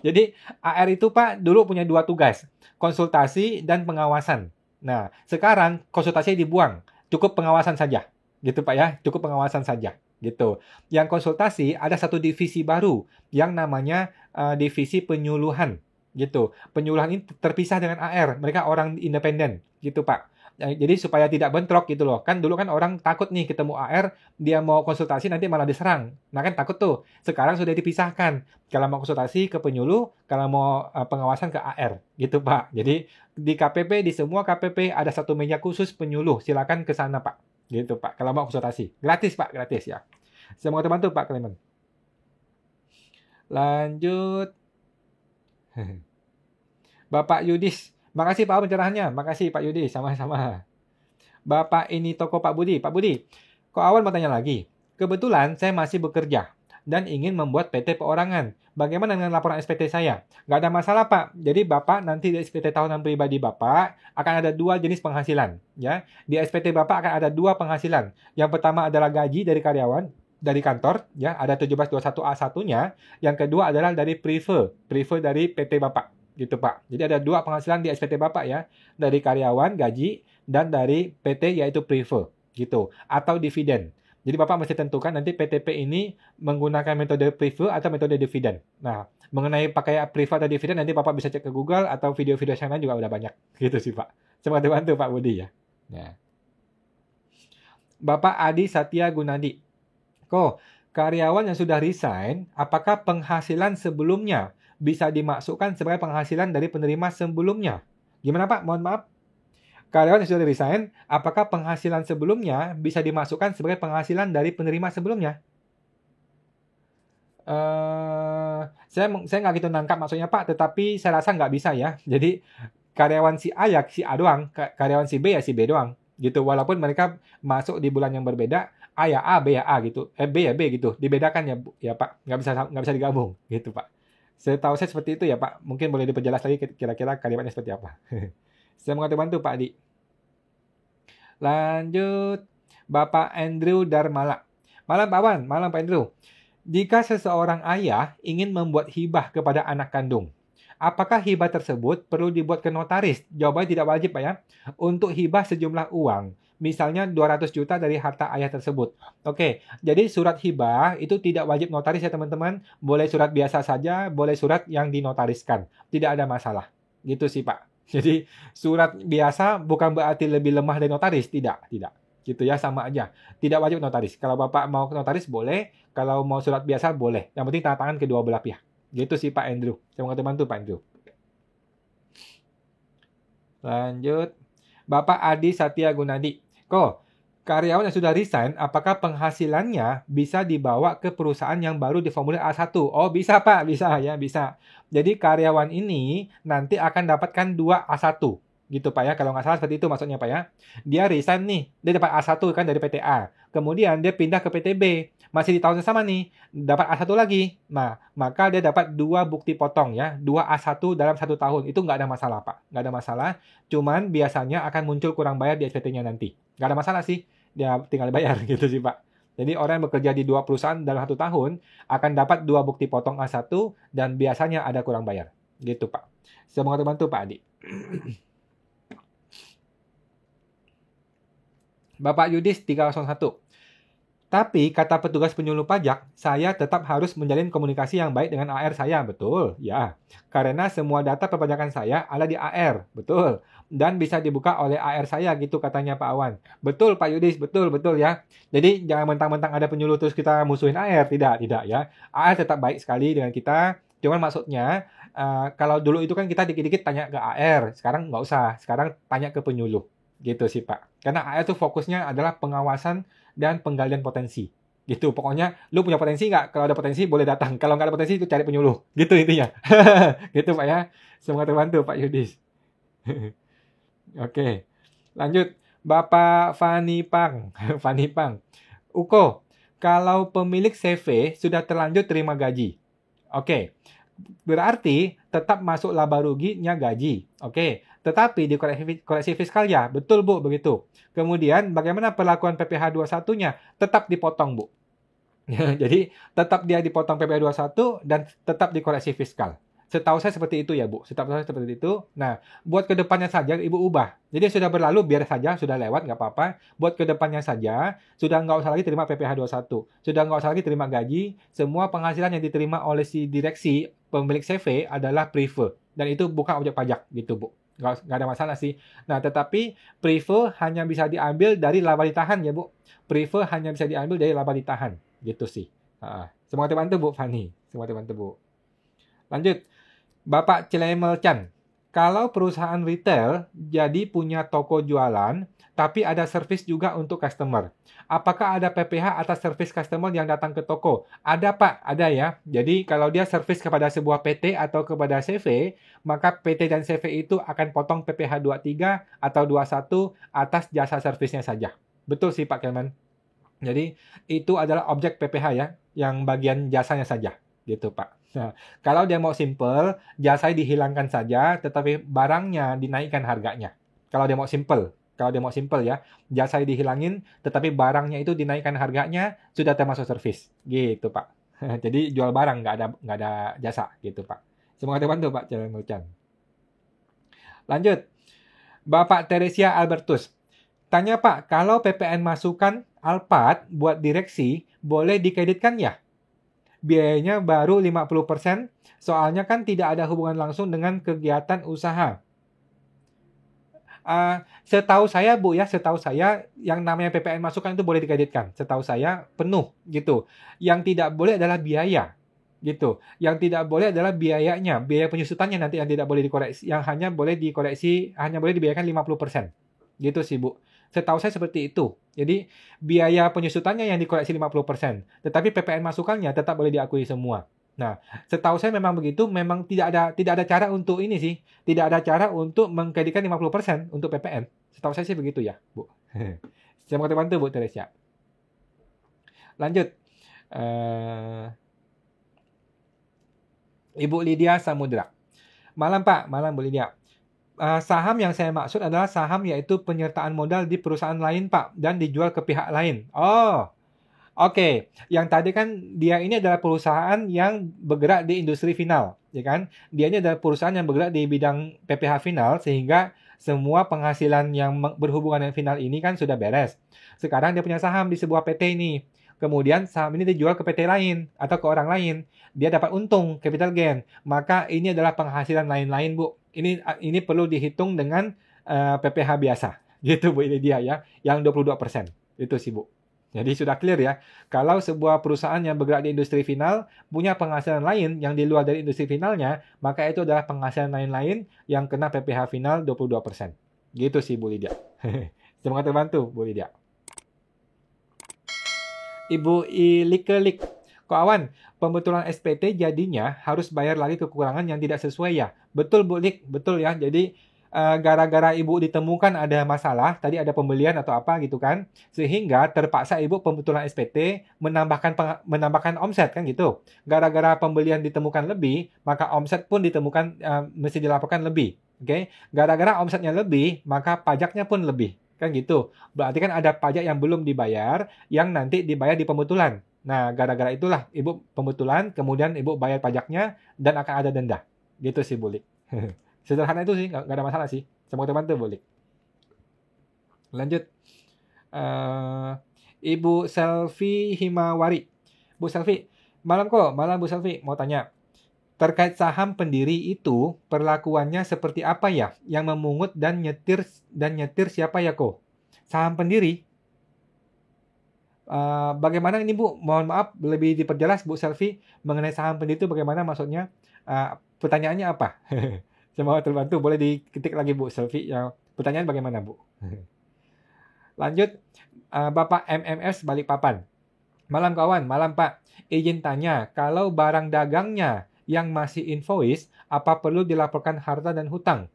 Jadi AR itu Pak dulu punya 2 tugas, konsultasi dan pengawasan. Nah, sekarang konsultasi dibuang, cukup pengawasan saja. Gitu Pak ya, cukup pengawasan saja. Gitu. Yang konsultasi ada satu divisi baru yang namanya divisi penyuluhan. Gitu. Penyuluhan ini terpisah dengan AR, mereka orang independen. Gitu Pak. Jadi supaya tidak bentrok gitu loh. Kan dulu kan orang takut nih ketemu AR, dia mau konsultasi nanti malah diserang. Nah kan takut tuh. Sekarang sudah dipisahkan. Kalau mau konsultasi ke penyuluh, kalau mau pengawasan ke AR. Gitu Pak. Jadi di KPP, di semua KPP ada satu meja khusus penyuluh. Silakan ke sana Pak. Gitu Pak. Kalau mau konsultasi. Gratis Pak, gratis ya. Semoga terbantu Pak Clement. Lanjut. Bapak Yudis. Makasih Pak pencerahannya. Makasih Pak Yudi, sama-sama. Bapak ini toko Pak Budi. Pak Budi, kok awal mau tanya lagi? Kebetulan saya masih bekerja dan ingin membuat PT perorangan. Bagaimana dengan laporan SPT saya? Nggak ada masalah Pak. Jadi Bapak nanti di SPT tahunan pribadi Bapak akan ada 2 jenis penghasilan. Ya, di SPT Bapak akan ada 2 penghasilan. Yang pertama adalah gaji dari karyawan, dari kantor, ya ada 1721A1-nya. Yang kedua adalah dari prefer dari PT Bapak. Gitu Pak. Jadi ada 2 penghasilan di SPT Bapak ya. Dari karyawan, gaji, dan dari PT yaitu prefer. Gitu. Atau dividen. Jadi Bapak mesti tentukan nanti PTP ini menggunakan metode prefer atau metode dividen. Nah, mengenai pakai prefer atau dividen nanti Bapak bisa cek ke Google atau video-video yang lain juga udah banyak. Gitu sih Pak. Semoga dibantu Pak Budi ya. Nah. Bapak Adi Satya Gunadi. karyawan yang sudah resign, apakah penghasilan sebelumnya bisa dimasukkan sebagai penghasilan dari penerima sebelumnya? Gimana Pak? Mohon maaf. Karyawan yang sudah resign, apakah penghasilan sebelumnya bisa dimasukkan sebagai penghasilan dari penerima sebelumnya? Saya nggak gitu nangkap maksudnya Pak, tetapi saya rasa nggak bisa ya. Jadi karyawan si A ya si A doang, karyawan si B ya si B doang gitu. Walaupun mereka masuk di bulan yang berbeda, A ya A, B ya A gitu, B ya B gitu. Dibedakan ya ya Pak, nggak bisa digabung gitu Pak. Setahu saya seperti itu ya Pak. Mungkin boleh diperjelas lagi kira-kira karyawannya seperti apa. Saya mau bantu Pak Adi. Lanjut, Bapak Andrew Darmala. Malam Pak Wan, malam Pak Andrew. Jika seseorang ayah ingin membuat hibah kepada anak kandung, apakah hibah tersebut perlu dibuat ke notaris? Jawabannya tidak wajib, Pak ya. Untuk hibah sejumlah uang, misalnya 200 juta dari harta ayah tersebut. Oke, jadi surat hibah itu tidak wajib notaris ya teman-teman. Boleh surat biasa saja, boleh surat yang dinotariskan. Tidak ada masalah. Gitu sih, Pak. Jadi surat biasa bukan berarti lebih lemah dari notaris, tidak, tidak. Gitu ya, sama aja. Tidak wajib notaris. Kalau Bapak mau notaris boleh, kalau mau surat biasa boleh. Yang penting tanda tangan kedua belah pihak. Gitu sih Pak Andrew. Saya mau bantu Pak Andrew. Lanjut. Bapak Adi Satya Gunadi. Karyawan yang sudah resign, apakah penghasilannya bisa dibawa ke perusahaan yang baru diformulir A1? Oh, bisa Pak, bisa ya, bisa. Jadi karyawan ini nanti akan dapatkan 2 A1. Gitu Pak ya, kalau nggak salah seperti itu maksudnya Pak ya. Dia resign nih, dia dapat A1 kan dari PT A. Kemudian dia pindah ke PT B. Masih di tahun yang sama nih, dapat A1 lagi. Nah, maka dia dapat 2 bukti potong ya, 2 A1 dalam 1 tahun. Itu nggak ada masalah Pak, nggak ada masalah. Cuman biasanya akan muncul kurang bayar di SPT-nya nanti. Nggak ada masalah sih, dia tinggal bayar gitu sih Pak. Jadi orang yang bekerja di 2 perusahaan dalam 1 tahun akan dapat 2 bukti potong A1 dan biasanya ada kurang bayar. Gitu Pak. Semoga bantu Pak Adi. Bapak Yudis 301. Tapi, kata petugas penyuluh pajak, saya tetap harus menjalin komunikasi yang baik dengan AR saya. Betul, ya. Karena semua data perpajakan saya ada di AR. Betul. Dan bisa dibuka oleh AR saya, gitu katanya Pak Awan. Betul, Pak Yudis. Betul, betul ya. Jadi, jangan mentang-mentang ada penyuluh terus kita musuhin AR. Tidak, tidak ya. AR tetap baik sekali dengan kita. Cuman maksudnya, kalau dulu itu kan kita dikit-dikit tanya ke AR. Sekarang nggak usah. Sekarang tanya ke penyuluh. Gitu sih Pak. Karena AR itu fokusnya adalah pengawasan dan penggalian potensi. Gitu. Pokoknya lu punya potensi nggak? Kalau ada potensi boleh datang. Kalau nggak ada potensi itu cari penyuluh. Gitu intinya. Gitu Pak ya. Semoga terbantu Pak Yudis. Oke. Lanjut. Bapak Fani Pang. Fani Pang. Uko, kalau pemilik CV sudah terlanjur terima gaji. Oke. Berarti tetap masuk laba ruginya gaji. Oke. Tetapi di koreksi fiskal ya, betul Bu, begitu. Kemudian bagaimana perlakuan PPh 21-nya? Tetap dipotong Bu. Jadi tetap dia dipotong PPh 21 dan tetap dikoreksi fiskal. Setahu saya seperti itu ya Bu. Setahu saya seperti itu. Nah, buat kedepannya saja Ibu ubah. Jadi sudah berlalu biar saja, sudah lewat nggak apa-apa. Buat kedepannya saja, sudah nggak usah lagi terima PPh 21. Sudah nggak usah lagi terima gaji. Semua penghasilan yang diterima oleh si direksi pemilik CV adalah prefer. Dan itu bukan objek pajak gitu Bu. Nggak ada masalah sih. Nah, tetapi prefer hanya bisa diambil dari laba ditahan ya Bu. Prefer hanya bisa diambil dari laba ditahan. Gitu sih. Semoga terbantu Bu Fani. Semoga terbantu Bu. Lanjut. Bapak Cilemel Chan. Kalau perusahaan retail jadi punya toko jualan, tapi ada servis juga untuk customer. Apakah ada PPh atas servis customer yang datang ke toko? Ada Pak, ada ya. Jadi kalau dia servis kepada sebuah PT atau kepada CV, maka PT dan CV itu akan potong PPh 23 atau 21 atas jasa servisnya saja. Betul sih Pak Kelman. Jadi itu adalah objek PPh ya, yang bagian jasanya saja. Gitu Pak. Nah, kalau dia mau simple, jasa dihilangkan saja, tetapi barangnya dinaikkan harganya. Kalau dia mau simple. Kalau dia mau simple ya, jasa dihilangin, tetapi barangnya itu dinaikkan harganya, sudah termasuk servis. Gitu Pak. Jadi jual barang, nggak ada jasa gitu Pak. Semoga terbantu Pak Jalan Mulcan. Lanjut. Bapak Teresia Albertus. Tanya Pak, kalau PPN masukan Alphard buat direksi, boleh dikreditkan ya? Biayanya baru 50%, soalnya kan tidak ada hubungan langsung dengan kegiatan usaha. Setahu saya Bu ya, setahu saya yang namanya PPN masukan itu boleh dikreditkan. Setahu saya penuh gitu. Yang tidak boleh adalah biaya gitu. Yang tidak boleh adalah biayanya, biaya penyusutannya nanti yang tidak boleh dikoreksi, yang hanya boleh dikoreksi, hanya boleh dibayarkan 50%. Gitu sih Bu. Setahu saya seperti itu. Jadi biaya penyusutannya yang dikoreksi 50%, tetapi PPN masukannya tetap boleh diakui semua. Nah, setahu saya memang begitu, memang tidak ada cara untuk ini sih. Tidak ada cara untuk mengkreditkan 50% untuk PPN. Setahu saya sih begitu ya, Bu. Semoga terbantu Bu Teresia. Lanjut. Eh, Ibu Lydia Samudra. Malam Pak, malam Bu Lydia. Saham yang saya maksud adalah saham yaitu penyertaan modal di perusahaan lain Pak dan dijual ke pihak lain. Oh, oke. Yang tadi kan dia ini adalah perusahaan yang bergerak di industri final, ya kan? Dia ini adalah perusahaan yang bergerak di bidang PPH final sehingga semua penghasilan yang berhubungan dengan final ini kan sudah beres. Sekarang dia punya saham di sebuah PT ini. Kemudian saham ini dijual ke PT lain atau ke orang lain. Dia dapat untung, capital gain. Maka ini adalah penghasilan lain-lain, Bu. Ini perlu dihitung dengan PPH biasa. Gitu Bu, ini dia ya. Yang 22%. Itu sih Bu. Jadi sudah clear ya. Kalau sebuah perusahaan yang bergerak di industri final punya penghasilan lain yang di luar dari industri finalnya, maka itu adalah penghasilan lain-lain yang kena PPH final 22%. Gitu sih Bu Lydia. Semoga terbantu Bu Lydia. Ibu Ilikelik. Kok Awan, pembetulan SPT jadinya harus bayar lagi kekurangan yang tidak sesuai ya? Betul Bu Lik, betul ya. Jadi gara-gara Ibu ditemukan ada masalah, tadi ada pembelian atau apa gitu kan, sehingga terpaksa Ibu pembetulan SPT menambahkan omset kan gitu. Gara-gara pembelian ditemukan lebih, maka omset pun ditemukan mesti dilaporkan lebih. Oke, gara-gara omsetnya lebih, maka pajaknya pun lebih. Kan gitu. Berarti kan ada pajak yang belum dibayar, yang nanti dibayar di pembetulan. Nah, gara-gara itulah Ibu pembetulan, kemudian Ibu bayar pajaknya, dan akan ada denda. Gitu sih, Bu Lik. Sederhana itu sih, nggak ada masalah sih. Semoga terbantu, Bu Lik. Lanjut. Ibu Selvi Himawari. Bu Selvi, malam Bu Selvi. Mau tanya. Terkait saham pendiri itu, perlakuannya seperti apa ya? Yang memungut dan nyetir siapa ya kok? Saham pendiri? Bagaimana ini Bu? Mohon maaf lebih diperjelas Bu Selvi mengenai saham pendiri itu bagaimana maksudnya? Pertanyaannya apa? Semoga terbantu. Boleh diketik lagi Bu Selvi. Pertanyaan bagaimana Bu? Lanjut. Bapak MMS Balikpapan. Malam kawan, malam Pak. Izin tanya, kalau barang dagangnya yang masih invoice, apa perlu dilaporkan harta dan hutang?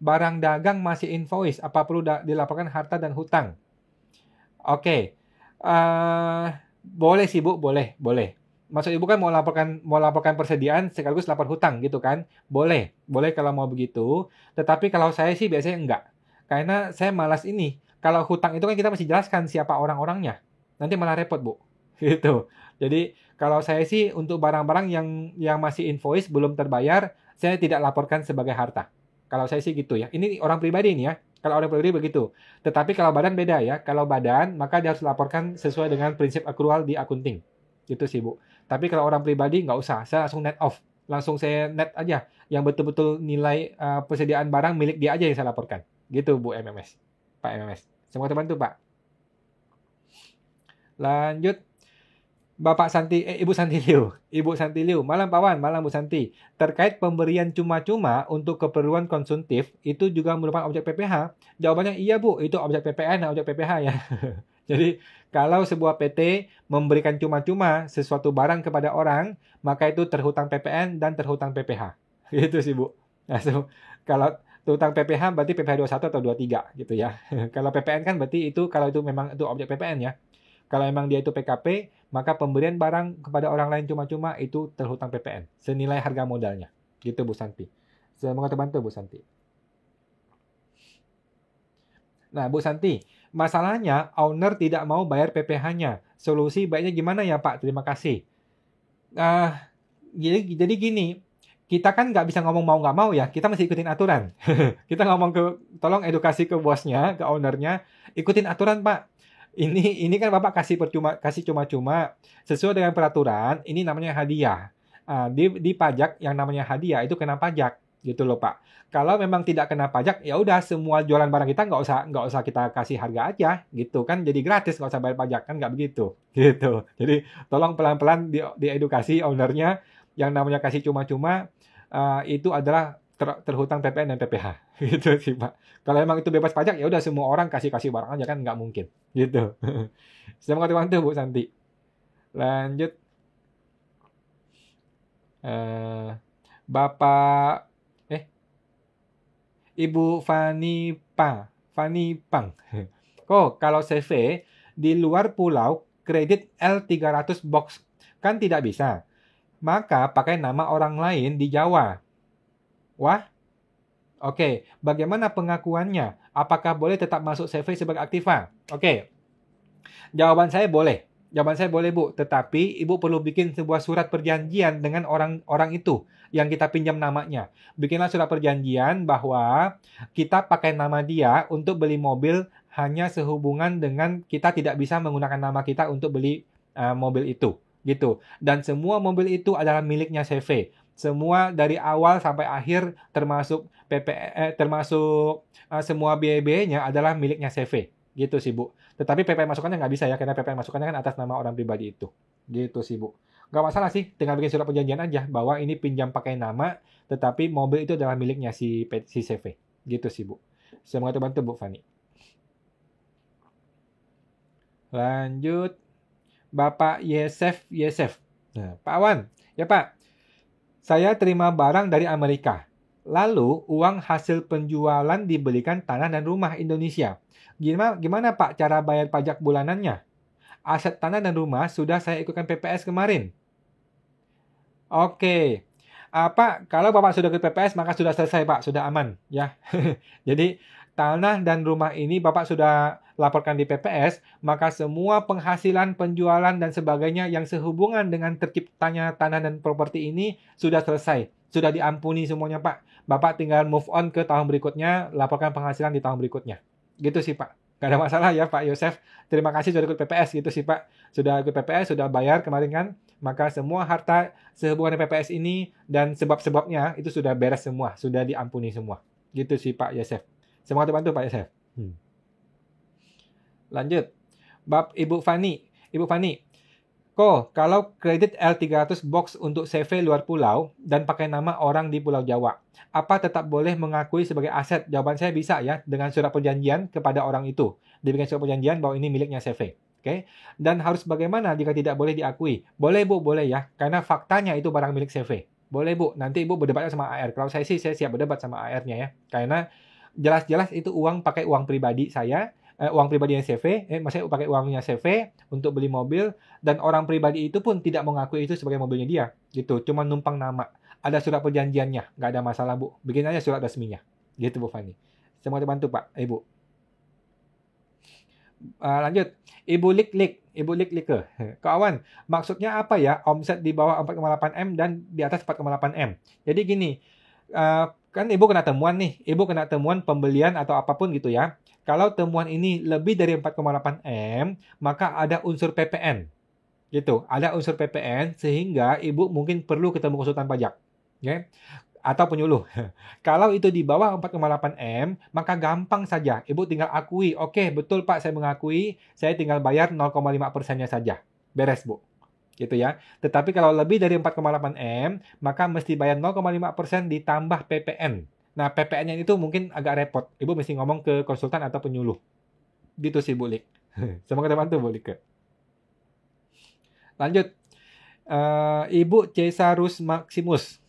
Barang dagang masih invoice, apa perlu dilaporkan harta dan hutang? Oke. Boleh sih Bu, boleh. Maksud Ibu kan mau laporkan persediaan sekaligus lapor hutang gitu kan? Boleh kalau mau begitu. Tetapi kalau saya sih biasanya enggak. Karena saya malas ini. Kalau hutang itu kan kita mesti jelaskan siapa orang-orangnya. Nanti malah repot Bu. Gitu. Jadi kalau saya sih untuk barang-barang yang masih invoice belum terbayar, saya tidak laporkan sebagai harta. Kalau saya sih gitu ya. Ini orang pribadi ini ya. Kalau orang pribadi begitu. Tetapi kalau badan beda ya. Kalau badan, maka dia harus laporkan sesuai dengan prinsip accrual di akunting. Gitu sih, Bu. Tapi kalau orang pribadi, nggak usah. Saya langsung net off. Langsung saya net aja. Yang betul-betul nilai persediaan barang milik dia aja yang saya laporkan. Gitu, Bu MMS. Pak MMS. Semoga terbantu, Pak. Lanjut. Ibu Santi Liu. Malam Pak Wan, malam Bu Santi. Terkait pemberian cuma-cuma untuk keperluan konsumtif, itu juga merupakan objek PPH? Jawabannya iya Bu, itu objek PPN dan objek PPH ya. Jadi, kalau sebuah PT memberikan cuma-cuma sesuatu barang kepada orang, maka itu terhutang PPN dan terhutang PPH. Itu sih Bu. Nah, kalau terhutang PPH berarti PPH 21 atau 23 gitu ya. Kalau PPN kan berarti itu kalau itu memang itu objek PPN ya. Kalau memang dia itu PKP, maka pemberian barang kepada orang lain cuma-cuma itu terhutang PPN. Senilai harga modalnya. Gitu Bu Santi. Semoga terbantu Bu Santi. Nah Bu Santi, masalahnya owner tidak mau bayar PPH-nya. Solusi baiknya gimana ya Pak? Terima kasih. Jadi gini, kita kan nggak bisa ngomong mau nggak mau ya. Kita mesti ikutin aturan. Kita ngomong tolong edukasi ke bosnya, ke ownernya. Ikutin aturan Pak. Ini kan Bapak kasih cuma-cuma sesuai dengan peraturan. Ini namanya hadiah. Di pajak yang namanya hadiah itu kena pajak. Gitu loh Pak. Kalau memang tidak kena pajak, ya udah semua jualan barang kita nggak usah kita kasih harga aja, gitu kan? Jadi gratis, nggak usah bayar pajak kan nggak begitu, gitu. Jadi tolong pelan-pelan diedukasi ownernya yang namanya kasih cuma-cuma itu adalah terhutang PPN dan PPh, gitu sih Pak. Kalau emang itu bebas pajak, ya udah semua orang kasih barang aja kan nggak mungkin, gitu. Semoga bantu Bu Santi. Lanjut, eh, Bapak Ibu Fani Pang. Oh, kalau CV di luar pulau kredit L300 box kan tidak bisa. Maka pakai nama orang lain di Jawa. Wah, oke. Bagaimana pengakuannya? Apakah boleh tetap masuk CV sebagai aktiva? Oke. Jawaban saya boleh. Jawaban saya boleh, Bu. Tetapi Ibu perlu bikin sebuah surat perjanjian dengan orang itu yang kita pinjam namanya. Bikinlah surat perjanjian bahwa kita pakai nama dia untuk beli mobil hanya sehubungan dengan kita tidak bisa menggunakan nama kita untuk beli mobil itu. Gitu. Dan semua mobil itu adalah miliknya CV. Semua dari awal sampai akhir termasuk termasuk semua biaya-biayanya adalah miliknya CV. Gitu sih, Bu. Tetapi PPN masukannya nggak bisa ya, karena PPN masukannya kan atas nama orang pribadi itu. Gitu sih, Bu. Nggak masalah sih, tinggal bikin surat perjanjian aja bahwa ini pinjam pakai nama, tetapi mobil itu adalah miliknya si CV. Gitu sih, Bu. Semoga terbantu, Bu Fani. Lanjut, Bapak Yesef. Nah, Pak Wan, ya Pak, saya terima barang dari Amerika. Lalu, uang hasil penjualan dibelikan tanah dan rumah Indonesia. Gimana Pak cara bayar pajak bulanannya? Aset tanah dan rumah sudah saya ikutkan PPS kemarin. Oke. Pak, kalau Bapak sudah ikut PPS maka sudah selesai Pak, sudah aman ya. Jadi tanah dan rumah ini Bapak sudah laporkan di PPS, maka semua penghasilan, penjualan dan sebagainya yang sehubungan dengan terciptanya tanah dan properti ini sudah selesai. Sudah diampuni semuanya Pak. Bapak tinggal move on ke tahun berikutnya, laporkan penghasilan di tahun berikutnya. Gitu sih Pak. Gak ada masalah ya Pak Yosef. Terima kasih sudah ikut PPS gitu sih Pak. Sudah ikut PPS, sudah bayar kemarin kan. Maka semua harta sehubungan dengan PPS ini dan sebab-sebabnya itu sudah beres semua. Sudah diampuni semua. Gitu sih Pak Yosef. Semoga terbantu Pak Yosef. Lanjut. Ibu Fani. Kalau kredit L300 box untuk CV luar pulau dan pakai nama orang di Pulau Jawa, apa tetap boleh mengakui sebagai aset? Jawaban saya bisa ya, dengan surat perjanjian kepada orang itu. Dibikin surat perjanjian bahwa ini miliknya CV. Oke? Dan harus bagaimana jika tidak boleh diakui? Boleh Bu, boleh ya. Karena faktanya itu barang milik CV. Boleh Bu, nanti Ibu berdebat sama AR. Kalau saya sih, saya siap berdebat sama AR-nya ya. Karena jelas-jelas itu pakai uang pribadi saya. Uang pribadinya CV, maksudnya pakai uangnya CV untuk beli mobil, dan orang pribadi itu pun tidak mengakui itu sebagai mobilnya dia, gitu. Cuma numpang nama. Ada surat perjanjiannya, nggak ada masalah Bu. Bikin aja surat resminya, gitu Bu Fani. Semoga terbantu Pak, Ibu. Lanjut, Ibu Like. Kawan, maksudnya apa ya? Omset di bawah 4,8 M dan di atas 4,8 M. Jadi gini, kan Ibu kena temuan nih, Ibu kena temuan pembelian atau apapun gitu ya. Kalau temuan ini lebih dari 4,8 M, maka ada unsur PPN. Gitu, ada unsur PPN sehingga Ibu mungkin perlu ketemu konsultan pajak. Ya. Atau penyuluh. Kalau itu di bawah 4,8 M, maka gampang saja. Ibu tinggal akui, oke, betul Pak, saya mengakui, saya tinggal bayar 0,5%-nya saja. Beres, Bu. Gitu ya. Tetapi kalau lebih dari 4,8 M, maka mesti bayar 0,5% ditambah PPN. Nah, PPN-nya itu mungkin agak repot. Ibu mesti ngomong ke konsultan atau penyuluh. Gitu sih, Bu Lik. Semoga terbantu, Bu Lik. Lanjut. Ibu Cesarus Maximus.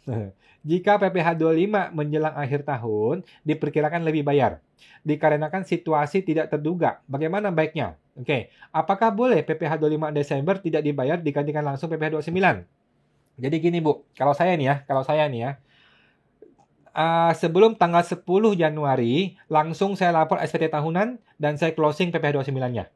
Jika PPh 25 menjelang akhir tahun, diperkirakan lebih bayar. Dikarenakan situasi tidak terduga. Bagaimana baiknya? Oke. Apakah boleh PPh 25 Desember tidak dibayar digantikan langsung PPh 29? Jadi gini, Bu. Kalau saya nih ya. Sebelum tanggal 10 Januari, langsung saya lapor SPT tahunan dan saya closing PPh 29-nya.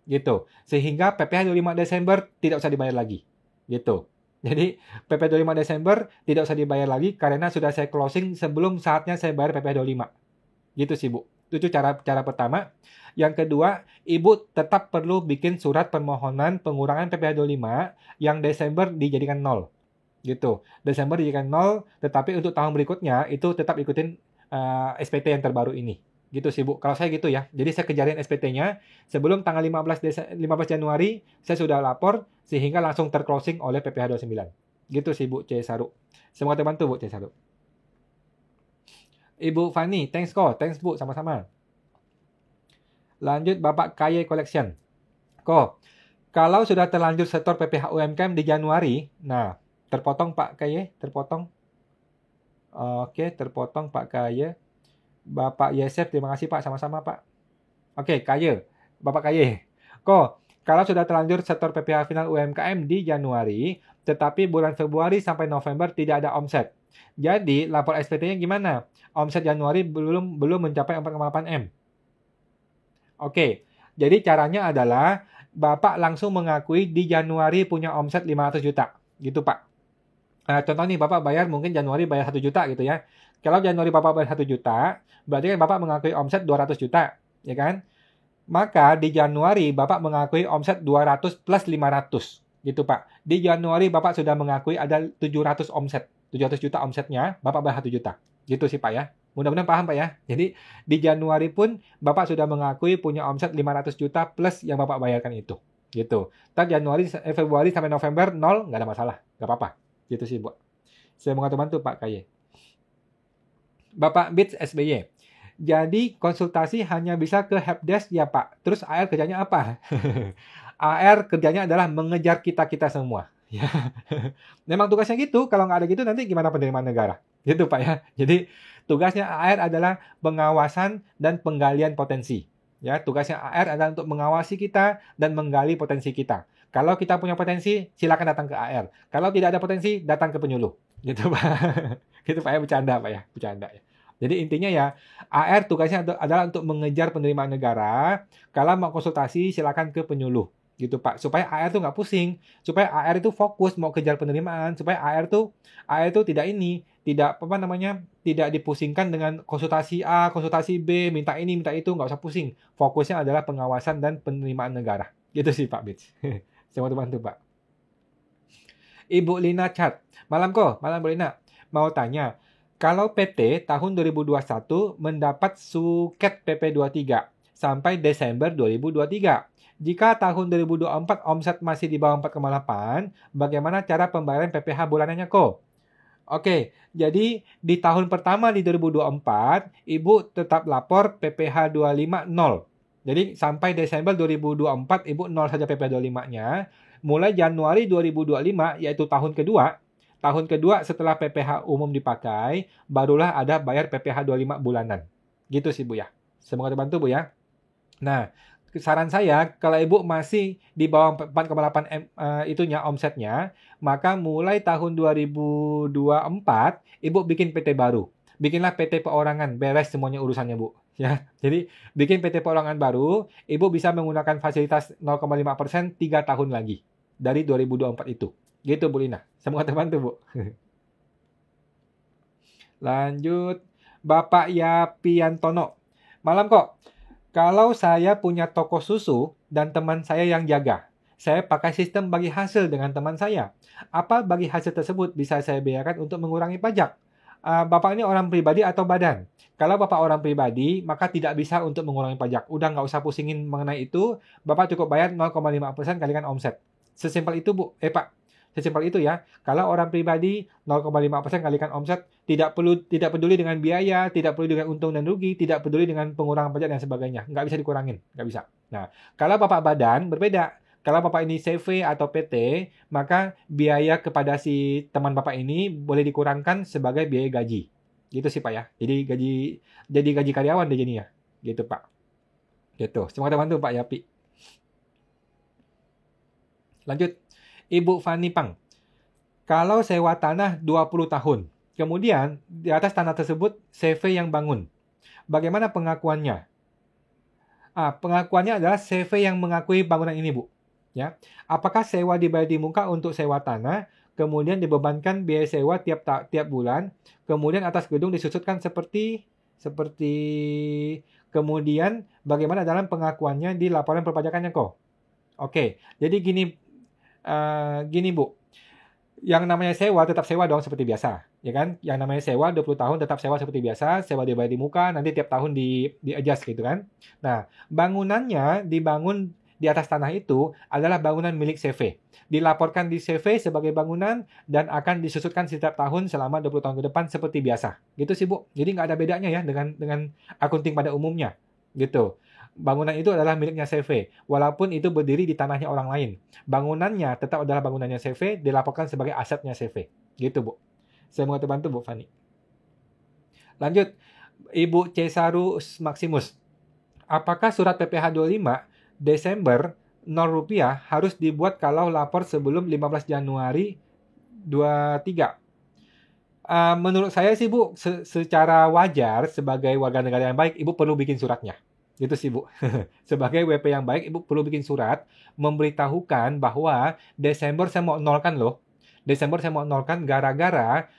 Gitu. Sehingga PPh 25 Desember tidak usah dibayar lagi. Gitu. Jadi PPh 25 Desember tidak usah dibayar lagi karena sudah saya closing sebelum saatnya saya bayar PPh 25. Gitu sih, Bu. Itu cara pertama. Yang kedua, Ibu tetap perlu bikin surat permohonan pengurangan PPh 25 yang Desember dijadikan 0. Gitu. Desember dijadikan 0, tetapi untuk tahun berikutnya itu tetap ikutin SPT yang terbaru ini. Gitu sih Bu. Kalau saya gitu ya. Jadi saya kejarin SPT-nya sebelum tanggal 15 Januari saya sudah lapor sehingga langsung terclosing oleh PPh 29. Gitu sih Bu C. Saru. Semoga terbantu Bu C. Saru. Ibu Fani, thanks kok. Thanks Bu, sama-sama. Lanjut Bapak KY Collection. Kok, kalau sudah terlanjur setor PPh UMKM di Januari, nah, terpotong Pak KY, terpotong. Oke, terpotong Pak KY. Bapak Yesef, terima kasih Pak, sama-sama Pak. Oke, KY, Bapak KY. Kok, kalau sudah terlanjur setor PPh final UMKM di Januari, tetapi bulan Februari sampai November tidak ada omset. Jadi, lapor SPT-nya gimana? Omset Januari belum mencapai 4,8 M. Oke, jadi caranya adalah Bapak langsung mengakui di Januari punya omset 500 juta. Gitu Pak. Contoh nih, Bapak bayar mungkin Januari bayar 1 juta gitu ya. Kalau Januari Bapak bayar 1 juta, berarti kan Bapak mengakui omset 200 juta. Ya kan? Maka di Januari Bapak mengakui omset 200 plus 500. Gitu Pak. Di Januari Bapak sudah mengakui ada 700 omset. 700 juta omsetnya, Bapak bayar 1 juta. Gitu sih Pak ya. Mudah-mudahan paham Pak ya. Jadi di Januari pun Bapak sudah mengakui punya omset 500 juta plus yang Bapak bayarkan itu. Gitu. Ntar Februari sampai November 0, nggak ada masalah. Nggak apa-apa. Gitu sih Bu. Saya mau bantu Pak KY. Bapak Bits SBY. Jadi konsultasi hanya bisa ke helpdesk ya Pak. Terus AR kerjanya apa? AR kerjanya adalah mengejar kita-kita semua. Ya. Memang tugasnya gitu. Kalau nggak ada gitu nanti gimana penerimaan negara? Gitu Pak ya. Jadi tugasnya AR adalah pengawasan dan penggalian potensi. Ya, tugasnya AR adalah untuk mengawasi kita dan menggali potensi kita. Kalau kita punya potensi, silakan datang ke AR. Kalau tidak ada potensi, datang ke penyuluh. Gitu Pak. Gitu Pak ya, bercanda Pak ya, bercanda ya. Jadi intinya ya, AR tugasnya adalah untuk mengejar penerimaan negara. Kalau mau konsultasi, silakan ke penyuluh. Gitu Pak. Supaya AR tuh nggak pusing. Supaya AR itu fokus mau kejar penerimaan. Supaya AR tuh tidak tidak dipusingkan dengan konsultasi A, konsultasi B, minta ini, minta itu, nggak usah pusing. Fokusnya adalah pengawasan dan penerimaan negara. Gitu sih Pak Bits. Saya mau bantu Pak. Ibu Lina Chat. Malam Bu Lina. Mau tanya, kalau PT tahun 2021 mendapat suket PP 23 sampai Desember 2023. Jika tahun 2024 omset masih di bawah 4,8, bagaimana cara pembayaran PPh bulanannya kok? Oke, jadi di tahun pertama di 2024, Ibu tetap lapor PPh 25 0. Jadi sampai Desember 2024, Ibu 0 saja PPh 25-nya. Mulai Januari 2025, yaitu tahun kedua setelah PPh umum dipakai, barulah ada bayar PPh 25 bulanan. Gitu sih Bu ya. Semoga terbantu Bu ya. Nah, saran saya, kalau Ibu masih di bawah 4,8 M omsetnya, maka mulai tahun 2024, Ibu bikin PT baru. Bikinlah PT perorangan, beres semuanya urusannya Bu. Ya, jadi bikin PT perorangan baru, Ibu bisa menggunakan fasilitas 0,5% 3 tahun lagi dari 2024 itu. Gitu Bu Lina. Semoga terbantu Bu. Lanjut, Bapak Yapiantono. Malam kok. Kalau saya punya toko susu dan teman saya yang jaga, saya pakai sistem bagi hasil dengan teman saya. Apa bagi hasil tersebut bisa saya biarkan untuk mengurangi pajak? Bapak ini orang pribadi atau badan? Kalau Bapak orang pribadi, maka tidak bisa untuk mengurangi pajak. Udah nggak usah pusingin mengenai itu. Bapak cukup bayar 0,5% kalikan omset. Sesimpel itu Bu. Pak. Sesimpel itu ya. Kalau orang pribadi 0,5% kalikan omset, tidak peduli dengan biaya, tidak peduli dengan untung dan rugi, tidak peduli dengan pengurangan pajak dan sebagainya. Nggak bisa dikurangin, nggak bisa. Nah, kalau Bapak badan berbeda. Kalau Bapak ini CV atau PT, maka biaya kepada si teman Bapak ini boleh dikurangkan sebagai biaya gaji. Gitu sih Pak ya. Jadi gaji karyawan deh jadinya. Gitu Pak. Gitu. Semoga bantu Pak Yapi. Lanjut. Ibu Fani Pang. Kalau sewa tanah 20 tahun, kemudian di atas tanah tersebut CV yang bangun. Bagaimana pengakuannya? Pengakuannya adalah CV yang mengakui bangunan ini, Bu. Ya. Apakah sewa dibayar di muka untuk sewa tanah, kemudian dibebankan biaya sewa tiap bulan, kemudian atas gedung disusutkan seperti kemudian bagaimana dalam pengakuannya di laporan perpajakannya kok? Oke, jadi gini Bu. Yang namanya sewa tetap sewa dong seperti biasa, ya kan? Yang namanya sewa 20 tahun tetap sewa seperti biasa, sewa dibayar di muka, nanti tiap tahun di adjust gitu kan. Nah, bangunannya dibangun di atas tanah itu adalah bangunan milik CV. Dilaporkan di CV sebagai bangunan dan akan disusutkan setiap tahun selama 20 tahun ke depan seperti biasa. Gitu sih, Bu. Jadi nggak ada bedanya ya dengan akunting pada umumnya. Gitu. Bangunan itu adalah miliknya CV, walaupun itu berdiri di tanahnya orang lain. Bangunannya tetap adalah bangunannya CV, dilaporkan sebagai asetnya CV. Gitu, Bu. Semoga terbantu, Bu Fani. Lanjut, Ibu Cesarus Maximus. Apakah surat PPh 25 Desember 0 rupiah harus dibuat kalau lapor sebelum 15 Januari 23? Menurut saya sih, Bu, secara wajar sebagai warga negara yang baik, Ibu perlu bikin suratnya. Gitu sih, Bu. Sebagai WP yang baik, Ibu perlu bikin surat memberitahukan bahwa Desember saya mau nolkan loh. Desember saya mau nolkan gara-gara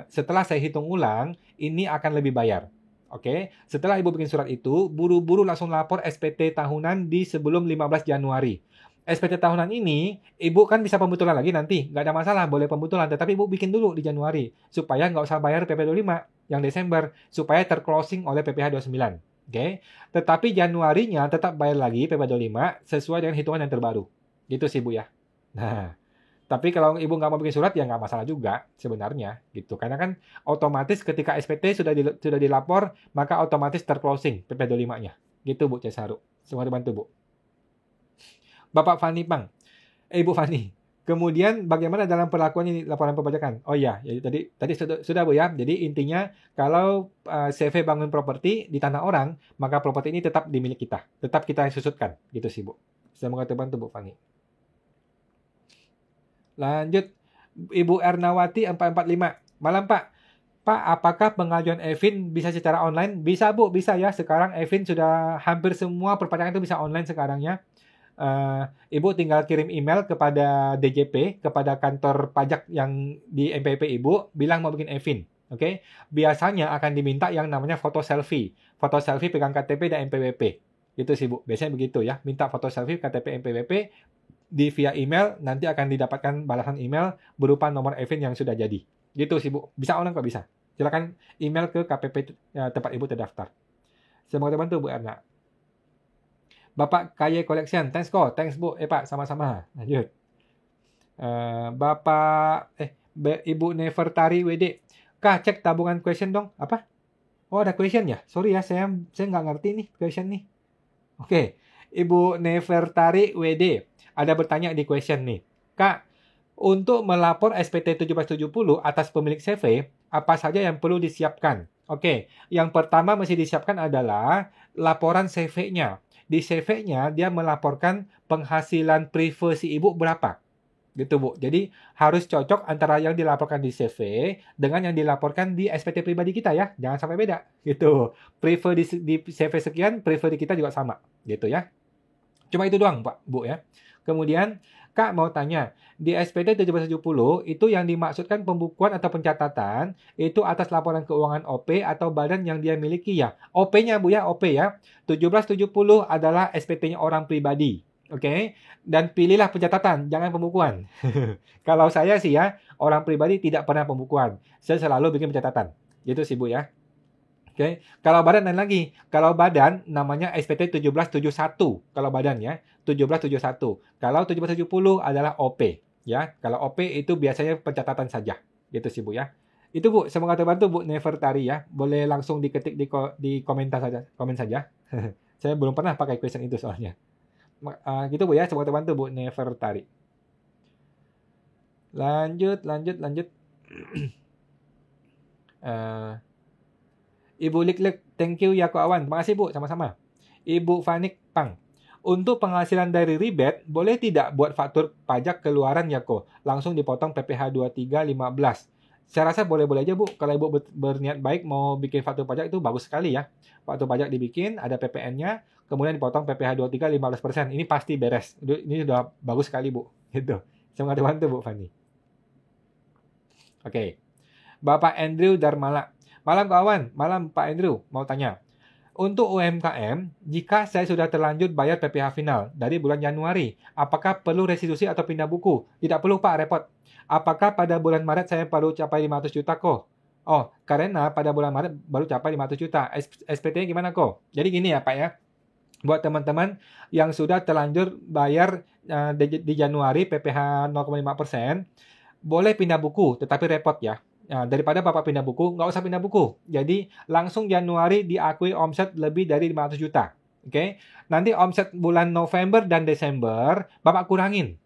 setelah saya hitung ulang, ini akan lebih bayar. Oke, setelah Ibu bikin surat itu, buru-buru langsung lapor SPT tahunan di sebelum 15 Januari. SPT tahunan ini, Ibu kan bisa pembetulan lagi nanti. Nggak ada masalah, boleh pembetulan. Tetapi Ibu bikin dulu di Januari. Supaya nggak usah bayar PP 25 yang Desember. Supaya terclosing oleh PPh 29. Oke. Tetapi Januarinya tetap bayar lagi PP 25 sesuai dengan hitungan yang terbaru. Gitu sih, Bu ya. Nah, tapi kalau Ibu nggak mau bikin surat, ya nggak masalah juga sebenarnya. Gitu. Karena kan otomatis ketika SPT sudah dilapor, maka otomatis terclosing PP 25-nya. Gitu, Bu Cesaru. Semoga dibantu, Bu. Bapak Fani Pang. Ibu Fani. Kemudian bagaimana dalam perlakuan ini laporan perpajakan? Oh iya, ya, tadi sudah Bu ya. Jadi intinya kalau CV bangun properti di tanah orang, maka properti ini tetap di milik kita. Tetap kita susutkan. Gitu sih, Bu. Semoga terbantu, Bu Fani. Lanjut, Ibu Ernawati 445. Malam, Pak. Pak, apakah pengajuan Evin bisa secara online? Bisa, Bu. Bisa ya. Sekarang Evin sudah hampir semua perpajakan itu bisa online sekarang ya. Ibu tinggal kirim email kepada DJP, kepada kantor pajak yang di MPP Ibu, bilang mau bikin Evin. Oke, biasanya akan diminta yang namanya foto selfie. Foto selfie pegang KTP dan NPWP. Gitu sih, Bu. Biasanya begitu ya. Minta foto selfie KTP NPWP di via email, nanti akan didapatkan balasan email berupa nomor Evin yang sudah jadi. Gitu sih, Bu. Bisa online kok bisa. Silakan email ke KPP tempat Ibu terdaftar. Semoga terbantu, Bu Erna. Bapak KY Collection, thanks kok, thanks Bu. Pak, sama-sama. Lanjut. Bapak, Ibu Nefertari WD. Kak, cek tabungan question dong. Apa? Oh, ada question ya? Sorry ya, saya nggak ngerti nih question nih. Oke, Ibu Nefertari WD. Ada bertanya di question nih. Kak, untuk melapor SPT 1770 atas pemilik CV, apa saja yang perlu disiapkan? Oke, yang pertama mesti disiapkan adalah laporan CV-nya. Di CV-nya dia melaporkan penghasilan privasi ibu berapa. Gitu, Bu. Jadi harus cocok antara yang dilaporkan di CV dengan yang dilaporkan di SPT pribadi kita ya. Jangan sampai beda. Gitu. Prive di CV sekian, prive di kita juga sama. Gitu ya. Cuma itu doang, Pak, Bu ya. Kemudian, Kak mau tanya, di SPT 1770 itu yang dimaksudkan pembukuan atau pencatatan itu atas laporan keuangan OP atau badan yang dia miliki ya. OP-nya Bu ya, OP ya. 1770 adalah SPT-nya orang pribadi. Oke, dan pilihlah pencatatan, jangan pembukuan. Kalau saya sih ya, orang pribadi tidak pernah pembukuan. Saya selalu bikin pencatatan. Gitu sih Bu ya. Oke, kalau badan lain lagi. Kalau badan namanya SPT 1771. Kalau badan ya, 1771. Kalau 1770 adalah OP ya. Kalau OP itu biasanya pencatatan saja. Gitu sih Bu ya. Itu Bu, semoga terbantu Bu Nefertari ya. Boleh langsung diketik di komentar saja, komen saja. Saya belum pernah pakai question itu soalnya. Gitu Bu ya, semoga terbantu Bu Nefertari. Lanjut. Ibu Lik, thank you ya Ko Awan. Terima kasih Bu, sama-sama. Ibu Fanik Pang. Untuk penghasilan dari rebate, boleh tidak buat faktur pajak keluaran ya Ko? Langsung dipotong PPh 2315. Saya rasa boleh-boleh aja Bu. Kalau Ibu berniat baik mau bikin faktur pajak itu bagus sekali ya. Faktur pajak dibikin, ada PPN-nya, kemudian dipotong PPh 23 15%. Ini pasti beres. Ini sudah bagus sekali Bu. Gitu. Semoga dibantu Bu Fani. Oke. Bapak Andrew Darmala. Malam kawan, malam Pak Andrew, mau tanya. Untuk UMKM, jika saya sudah terlanjur bayar PPh final dari bulan Januari, apakah perlu restitusi atau pindah buku? Tidak perlu Pak, repot. Apakah pada bulan Maret saya baru capai 500 juta kok? Oh, karena pada bulan Maret baru capai 500 juta. SPT-nya gimana kok? Jadi gini ya Pak ya. Buat teman-teman yang sudah terlanjur bayar di Januari PPh 0,5%, boleh pindah buku, tetapi repot ya. Nah, daripada Bapak pindah buku, nggak usah pindah buku. Jadi, langsung Januari diakui omset lebih dari 500 juta. Oke, nanti omset bulan November dan Desember, Bapak kurangin.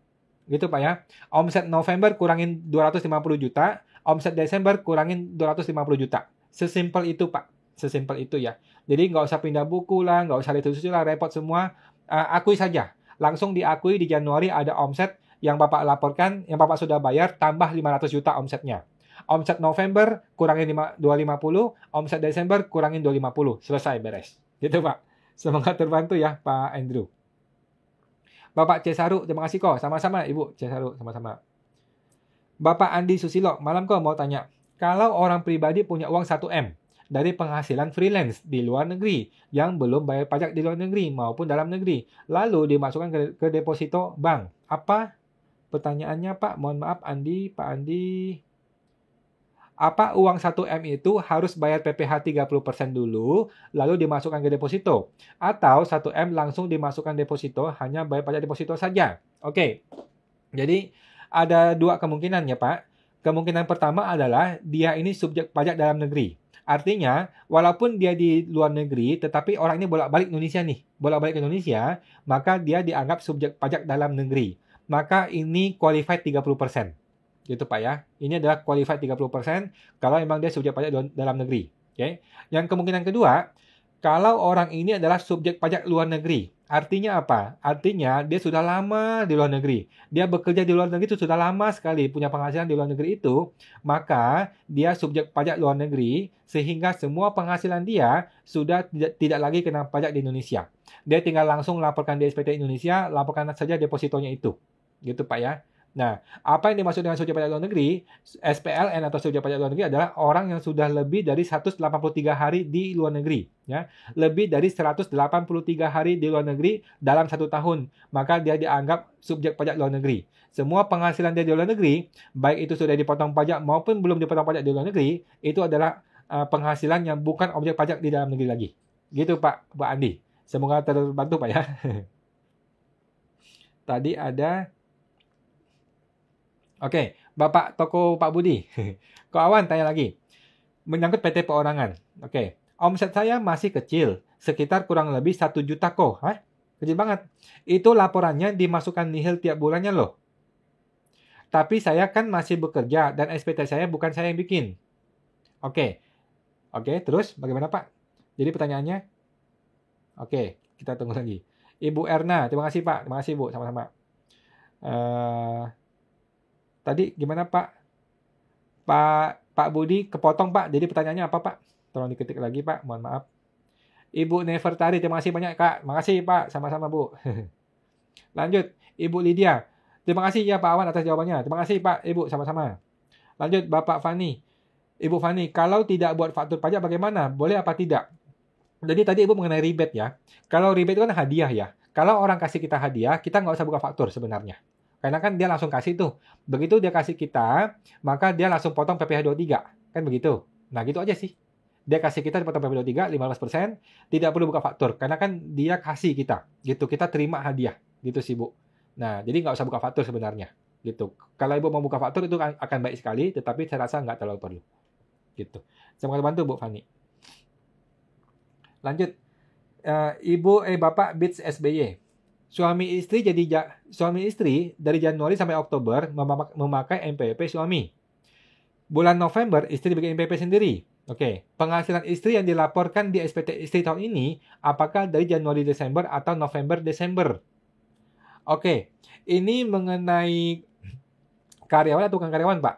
Gitu Pak ya. Omset November kurangin 250 juta, omset Desember kurangin 250 juta. Sesimpel itu Pak. Sesimpel itu ya. Jadi, nggak usah pindah buku lah, nggak usah restitusi lah, repot semua. Akui saja. Langsung diakui di Januari ada omset yang Bapak laporkan, yang Bapak sudah bayar, tambah 500 juta omsetnya. Omset November kurangin 250, omset Desember kurangin 250. Selesai, beres. Gitu, Pak. Semoga terbantu ya, Pak Andrew. Bapak C. Saru, terima kasih kok. Sama-sama, Ibu C. Saru, sama-sama. Bapak Andi Susilo, malam kok mau tanya. Kalau orang pribadi punya uang 1M dari penghasilan freelance di luar negeri yang belum bayar pajak di luar negeri maupun dalam negeri, lalu dimasukkan ke deposito bank. Apa pertanyaannya, Pak? Mohon maaf, Andi, Pak Andi. Apa uang 1M itu harus bayar PPh 30% dulu, lalu dimasukkan ke deposito? Atau 1M langsung dimasukkan deposito, hanya bayar pajak deposito saja? Oke, jadi ada dua kemungkinan ya Pak. Kemungkinan pertama adalah dia ini subjek pajak dalam negeri. Artinya, walaupun dia di luar negeri, tetapi orang ini bolak-balik Indonesia nih. Bolak-balik ke Indonesia, maka dia dianggap subjek pajak dalam negeri. Maka ini qualified 30%. Gitu Pak ya. Ini adalah qualified 30% kalau memang dia subjek pajak dalam negeri. Oke. Yang kemungkinan kedua, kalau orang ini adalah subjek pajak luar negeri. Artinya apa? Artinya dia sudah lama di luar negeri. Dia bekerja di luar negeri itu sudah lama sekali punya penghasilan di luar negeri itu, maka dia subjek pajak luar negeri sehingga semua penghasilan dia sudah tidak lagi kena pajak di Indonesia. Dia tinggal langsung laporkan di SPT Indonesia, laporkan saja depositonya itu. Gitu Pak ya. Nah, apa yang dimaksud dengan subjek pajak luar negeri? SPLN atau subjek pajak luar negeri adalah orang yang sudah lebih dari 183 hari di luar negeri. Ya. Lebih dari 183 hari di luar negeri dalam 1 tahun. Maka dia dianggap subjek pajak luar negeri. Semua penghasilan dia di luar negeri, baik itu sudah dipotong pajak maupun belum dipotong pajak di luar negeri, itu adalah penghasilan yang bukan objek pajak di dalam negeri lagi. Gitu Pak Andi. Semoga terbantu Pak ya. Tadi ada... Oke, Bapak Toko Pak Budi. Kok Awan tanya lagi. Menyangkut PT Perorangan. Oke, omset saya masih kecil. Sekitar kurang lebih 1 juta kok. Hah? Kecil banget. Itu laporannya dimasukkan nihil tiap bulannya loh. Tapi saya kan masih bekerja dan SPT saya bukan saya yang bikin. Oke. Oke, terus bagaimana Pak? Jadi pertanyaannya? Oke, kita tunggu lagi. Ibu Erna, terima kasih Pak. Terima kasih Bu, sama-sama. Tadi gimana Pak? Pak Budi kepotong Pak. Jadi pertanyaannya apa Pak? Tolong diketik lagi Pak. Mohon maaf. Ibu Nefertari, terima kasih banyak Kak. Terima kasih Pak. Sama-sama Bu. Lanjut. Ibu Lydia. Terima kasih ya Pak Awan atas jawabannya. Terima kasih Pak. Ibu sama-sama. Lanjut Bapak Fani. Ibu Fani, kalau tidak buat faktur pajak bagaimana? Boleh apa tidak? Jadi tadi Ibu mengenai rebate ya. Kalau rebate itu kan hadiah ya. Kalau orang kasih kita hadiah, kita nggak usah buka faktur sebenarnya. Karena kan dia langsung kasih tuh. Begitu dia kasih kita, maka dia langsung potong PPh 23. Kan begitu. Nah gitu aja sih. Dia kasih kita potong PPh 23, 15%. Tidak perlu buka faktur. Karena kan dia kasih kita. Gitu. Kita terima hadiah. Gitu sih Bu. Nah jadi nggak usah buka faktur sebenarnya. Gitu. Kalau Ibu mau buka faktur itu akan baik sekali. Tetapi saya rasa nggak terlalu perlu. Gitu. Semoga bantu Bu Fani. Lanjut. Bapak Bits SBY. Suami istri dari Januari sampai Oktober memakai NPWP suami. Bulan November istri bikin NPWP sendiri. Oke, penghasilan istri yang dilaporkan di SPT istri tahun ini apakah dari Januari Desember atau November Desember? Oke, ini mengenai karyawan atau bukan karyawan, Pak.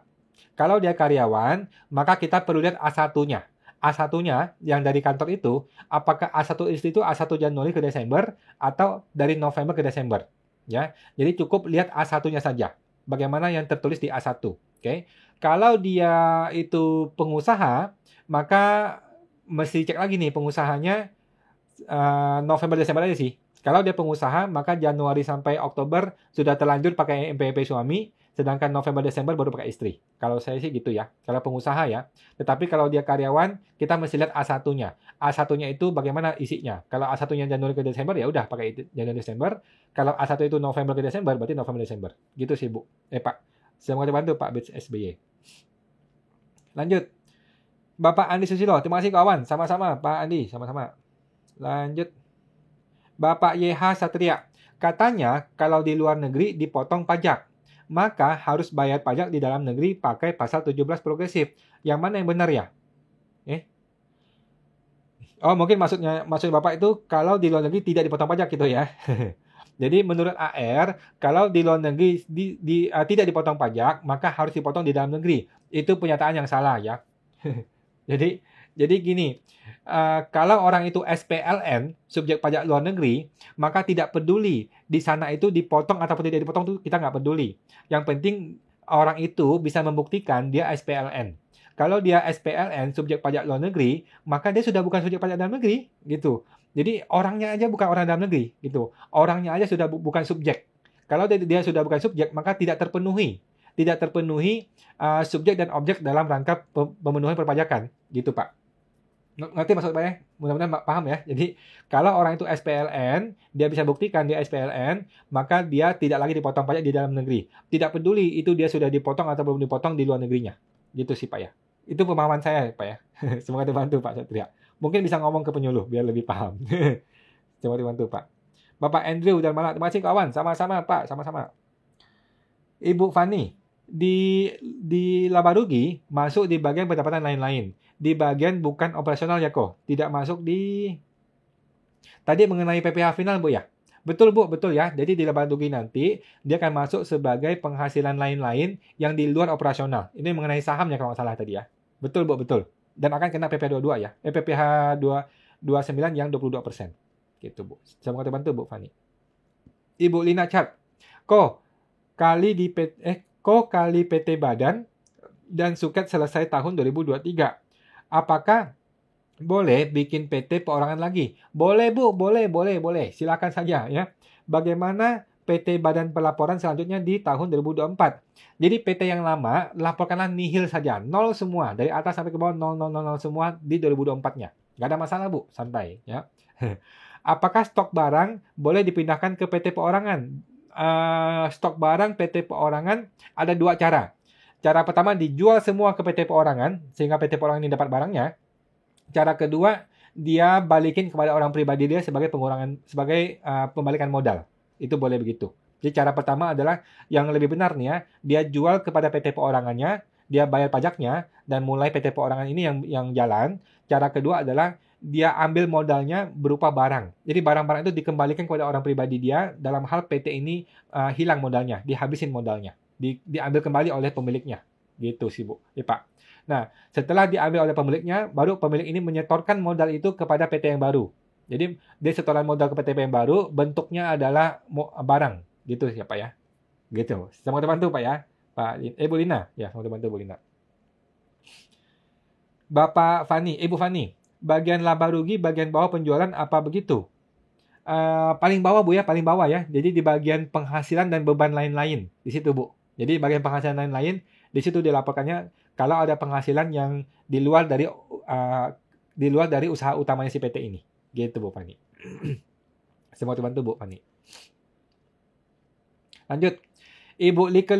Kalau dia karyawan, maka kita perlu lihat A1-nya. A1-nya yang dari kantor itu, apakah A1 istri itu A1 Januari ke Desember atau dari November ke Desember. Ya, jadi cukup lihat A1-nya saja. Bagaimana yang tertulis di A1. Oke. Kalau dia itu pengusaha, maka mesti cek lagi nih pengusahanya November Desember aja sih. Kalau dia pengusaha, maka Januari sampai Oktober sudah terlanjur pakai NPWP suami, sedangkan November Desember baru pakai istri. Kalau saya sih gitu ya. Kalau pengusaha ya. Tetapi kalau dia karyawan, kita mesti lihat A1-nya. A1-nya itu bagaimana isinya. Kalau A1-nya Januari ke Desember, ya udah pakai Januari Desember. Kalau A1 itu November ke Desember, berarti November Desember. Gitu sih, Bu. Pak. Semoga dibantu Pak Bits SBY. Lanjut. Bapak Andi Susilo, terima kasih kawan. Sama-sama Pak Andi, sama-sama. Lanjut. Bapak YH Satria, katanya kalau di luar negeri dipotong pajak, maka harus bayar pajak di dalam negeri pakai pasal 17 progresif. Yang mana yang benar ya? Oh, mungkin maksud Bapak itu kalau di luar negeri tidak dipotong pajak gitu ya. Jadi menurut AR, kalau di luar negeri tidak dipotong pajak, maka harus dipotong di dalam negeri. Itu pernyataan yang salah ya. Jadi gini, kalau orang itu SPLN, subjek pajak luar negeri, maka tidak peduli di sana itu dipotong ataupun tidak dipotong itu kita nggak peduli. Yang penting orang itu bisa membuktikan dia SPLN. Kalau dia SPLN, subjek pajak luar negeri, maka dia sudah bukan subjek pajak dalam negeri, gitu. Jadi orangnya aja bukan orang dalam negeri, gitu. Orangnya aja sudah bukan subjek. Kalau dia sudah bukan subjek, maka tidak terpenuhi subjek dan objek dalam rangka pemenuhan perpajakan, gitu Pak. Ngerti maksud Pak ya? Mudah-mudahan Pak paham ya. Jadi kalau orang itu SPLN, dia bisa buktikan dia SPLN, maka dia tidak lagi dipotong pajak di dalam negeri. Tidak peduli itu dia sudah dipotong atau belum dipotong di luar negerinya. Gitu sih Pak ya. Itu pemahaman saya Pak ya. Semoga dibantu Pak Satria. Mungkin bisa ngomong ke penyuluh biar lebih paham. Semoga dibantu Pak. Bapak Andrew dan Malah, terima kasih kawan. Sama-sama Pak, sama-sama. Ibu Fani, di laba rugi masuk di bagian pendapatan lain-lain. Di bagian bukan operasional ya kok. Tidak masuk di... Tadi mengenai PPh final Bu ya? Betul Bu, betul ya. Jadi di laba rugi nanti dia akan masuk sebagai penghasilan lain-lain yang di luar operasional. Ini mengenai sahamnya kalau nggak salah tadi ya. Betul Bu, betul. Dan akan kena PPh 22 ya. PPh 29 yang 22%. Gitu Bu. Semoga terbantu Bu Fani. Ibu Lina Chat. Kali PT Badan dan Suket selesai tahun 2023. Apakah boleh bikin PT perorangan lagi? Boleh Bu, boleh. Silakan saja ya. Bagaimana PT Badan Pelaporan selanjutnya di tahun 2024? Jadi PT yang lama laporkanlah nihil saja, nol semua dari atas sampai ke bawah 0 semua di 2024-nya. Nggak ada masalah Bu, santai ya. Apakah stok barang boleh dipindahkan ke PT perorangan? Stok barang PT perorangan ada dua cara. Cara pertama dijual semua ke PT perorangan sehingga PT perorangan ini dapat barangnya. Cara kedua dia balikin kepada orang pribadi dia sebagai pembalikan modal. Itu boleh begitu. Jadi cara pertama adalah yang lebih benar nih ya, dia jual kepada PT perorangannya, dia bayar pajaknya dan mulai PT perorangan ini yang jalan. Cara kedua adalah dia ambil modalnya berupa barang. Jadi barang-barang itu dikembalikan kepada orang pribadi dia dalam hal PT ini hilang modalnya, dihabisin modalnya, diambil kembali oleh pemiliknya. Gitu sih Bu, ya Pak. Nah, setelah diambil oleh pemiliknya, baru pemilik ini menyetorkan modal itu kepada PT yang baru. Jadi dia setoran modal ke PT yang baru, bentuknya adalah barang. Gitu ya Pak ya. Gitu. Semoga terbantu Pak ya. Bu Lina. Ya, semoga terbantu Bu Lina. Bapak Fani, Ibu Fani. Bagian laba rugi, bagian bawah penjualan apa begitu? Paling bawah Bu ya, paling bawah ya. Jadi di bagian penghasilan dan beban lain-lain. Di situ Bu. Jadi bagian penghasilan lain-lain, di situ dilaporkannya kalau ada penghasilan yang di luar dari usaha utamanya si PT ini. Gitu Bu Fani. Semoga terbantu Bu Fani. Lanjut. Ibu Like.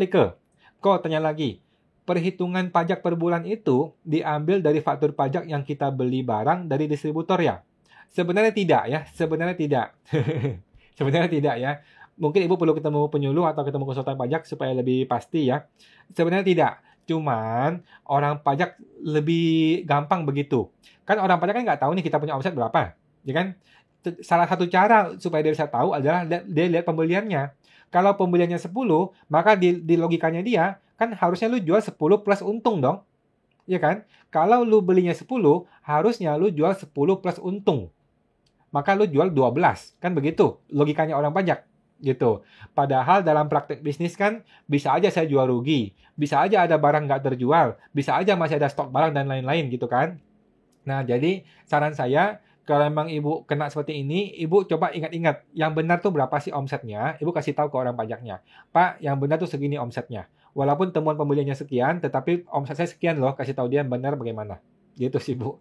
Tanya lagi. Perhitungan pajak per bulan itu diambil dari faktur pajak yang kita beli barang dari distributor ya? Sebenarnya tidak ya. Sebenarnya tidak ya. Mungkin Ibu perlu ketemu penyuluh atau ketemu konsultan pajak supaya lebih pasti ya. Sebenarnya tidak. Cuman orang pajak lebih gampang begitu. Kan orang pajak kan nggak tahu nih kita punya omset berapa. Ya kan? Salah satu cara supaya dia bisa tahu adalah dia lihat pembeliannya. Kalau pembeliannya 10, maka di logikanya dia, kan harusnya lu jual 10 plus untung dong. Ya kan? Kalau lu belinya 10, harusnya lu jual 10 plus untung. Maka lu jual 12. Kan begitu logikanya orang pajak. Gitu. Padahal dalam praktek bisnis kan bisa aja saya jual rugi. Bisa aja ada barang nggak terjual. Bisa aja masih ada stok barang dan lain-lain gitu kan. Nah, jadi saran saya Kalau memang Ibu kena seperti ini, Ibu coba ingat-ingat, yang benar tuh berapa sih omsetnya, Ibu kasih tahu ke orang pajaknya. Pak, yang benar tuh segini omsetnya. Walaupun temuan pembeliannya sekian, tetapi omset saya sekian loh, kasih tahu dia yang benar bagaimana. Gitu sih, Bu.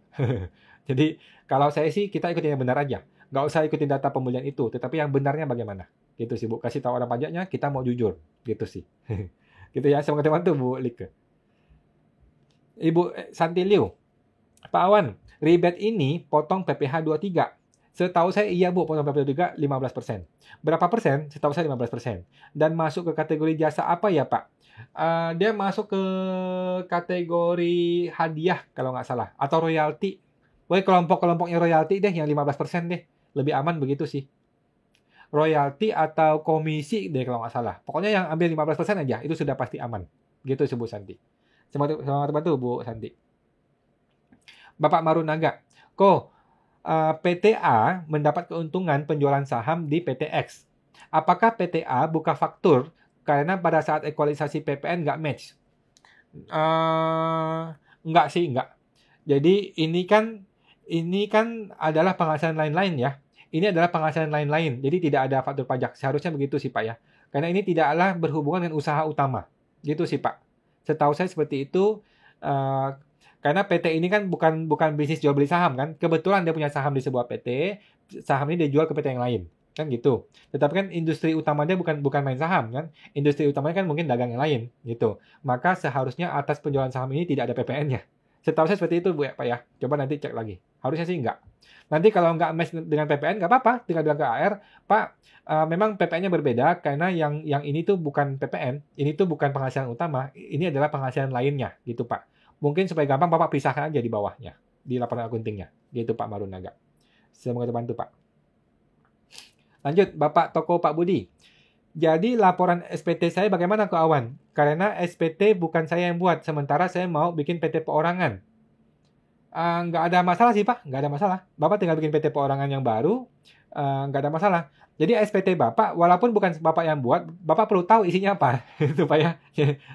Jadi, kalau saya sih, kita ikutin yang benar aja. Nggak usah ikutin data pembelian itu, tetapi yang benarnya bagaimana. Gitu sih, Bu. Kasih tahu orang pajaknya, kita mau jujur. Gitu sih. Gitu ya, semoga teman-teman tuh, Bu Like. Ibu Santi Liu, Pak Awan, rebate ini potong PPh 23. Setahu saya iya Bu, potong PPh 23 15%. Berapa persen? Setahu saya 15%. Dan masuk ke kategori jasa apa ya Pak? Dia masuk ke kategori hadiah kalau nggak salah. Atau royalti. Woi, kelompok-kelompoknya royalti deh yang 15% deh. Lebih aman begitu sih. Royalti atau komisi deh kalau nggak salah. Pokoknya yang ambil 15% aja, itu sudah pasti aman. Gitu sih Bu Santi. Selamat bantu Bu Santi. Bapak Marunaga, kok PTA mendapat keuntungan penjualan saham di PTX. Apakah PTA buka faktur karena pada saat ekualisasi PPN nggak match? Nggak sih, nggak. Jadi ini kan adalah penghasilan lain-lain ya. Ini adalah penghasilan lain-lain. Jadi tidak ada faktur pajak. Seharusnya begitu sih Pak ya. Karena ini tidaklah berhubungan dengan usaha utama. Gitu sih Pak. Setahu saya seperti itu. Karena PT ini kan bukan bisnis jual beli saham kan. Kebetulan dia punya saham di sebuah PT, saham ini dia jual ke PT yang lain. Kan gitu. Tetapi kan industri utamanya bukan main saham kan. Industri utamanya kan mungkin dagang yang lain gitu. Maka seharusnya atas penjualan saham ini tidak ada PPN-nya. Setahu saya seperti itu Bu ya Pak ya. Coba nanti cek lagi. Harusnya sih enggak. Nanti kalau enggak match dengan PPN enggak apa-apa, tinggal bilang ke AR, Pak, memang PPN-nya berbeda karena yang ini tuh bukan PPN, ini tuh bukan penghasilan utama, ini adalah penghasilan lainnya gitu Pak. Mungkin supaya gampang Bapak pisahkan aja di bawahnya, di laporan akuntingnya. Gitu Pak Marunaga. Semoga terbantu Pak. Lanjut, Bapak Toko Pak Budi. Jadi laporan SPT saya bagaimana ke Awan? Karena SPT bukan saya yang buat, sementara saya mau bikin PT perorangan. Nggak ada masalah sih Pak, nggak ada masalah. Bapak tinggal bikin PT perorangan yang baru, nggak ada masalah. Jadi SPT Bapak, walaupun bukan Bapak yang buat, Bapak perlu tahu isinya apa, itu Pak ya.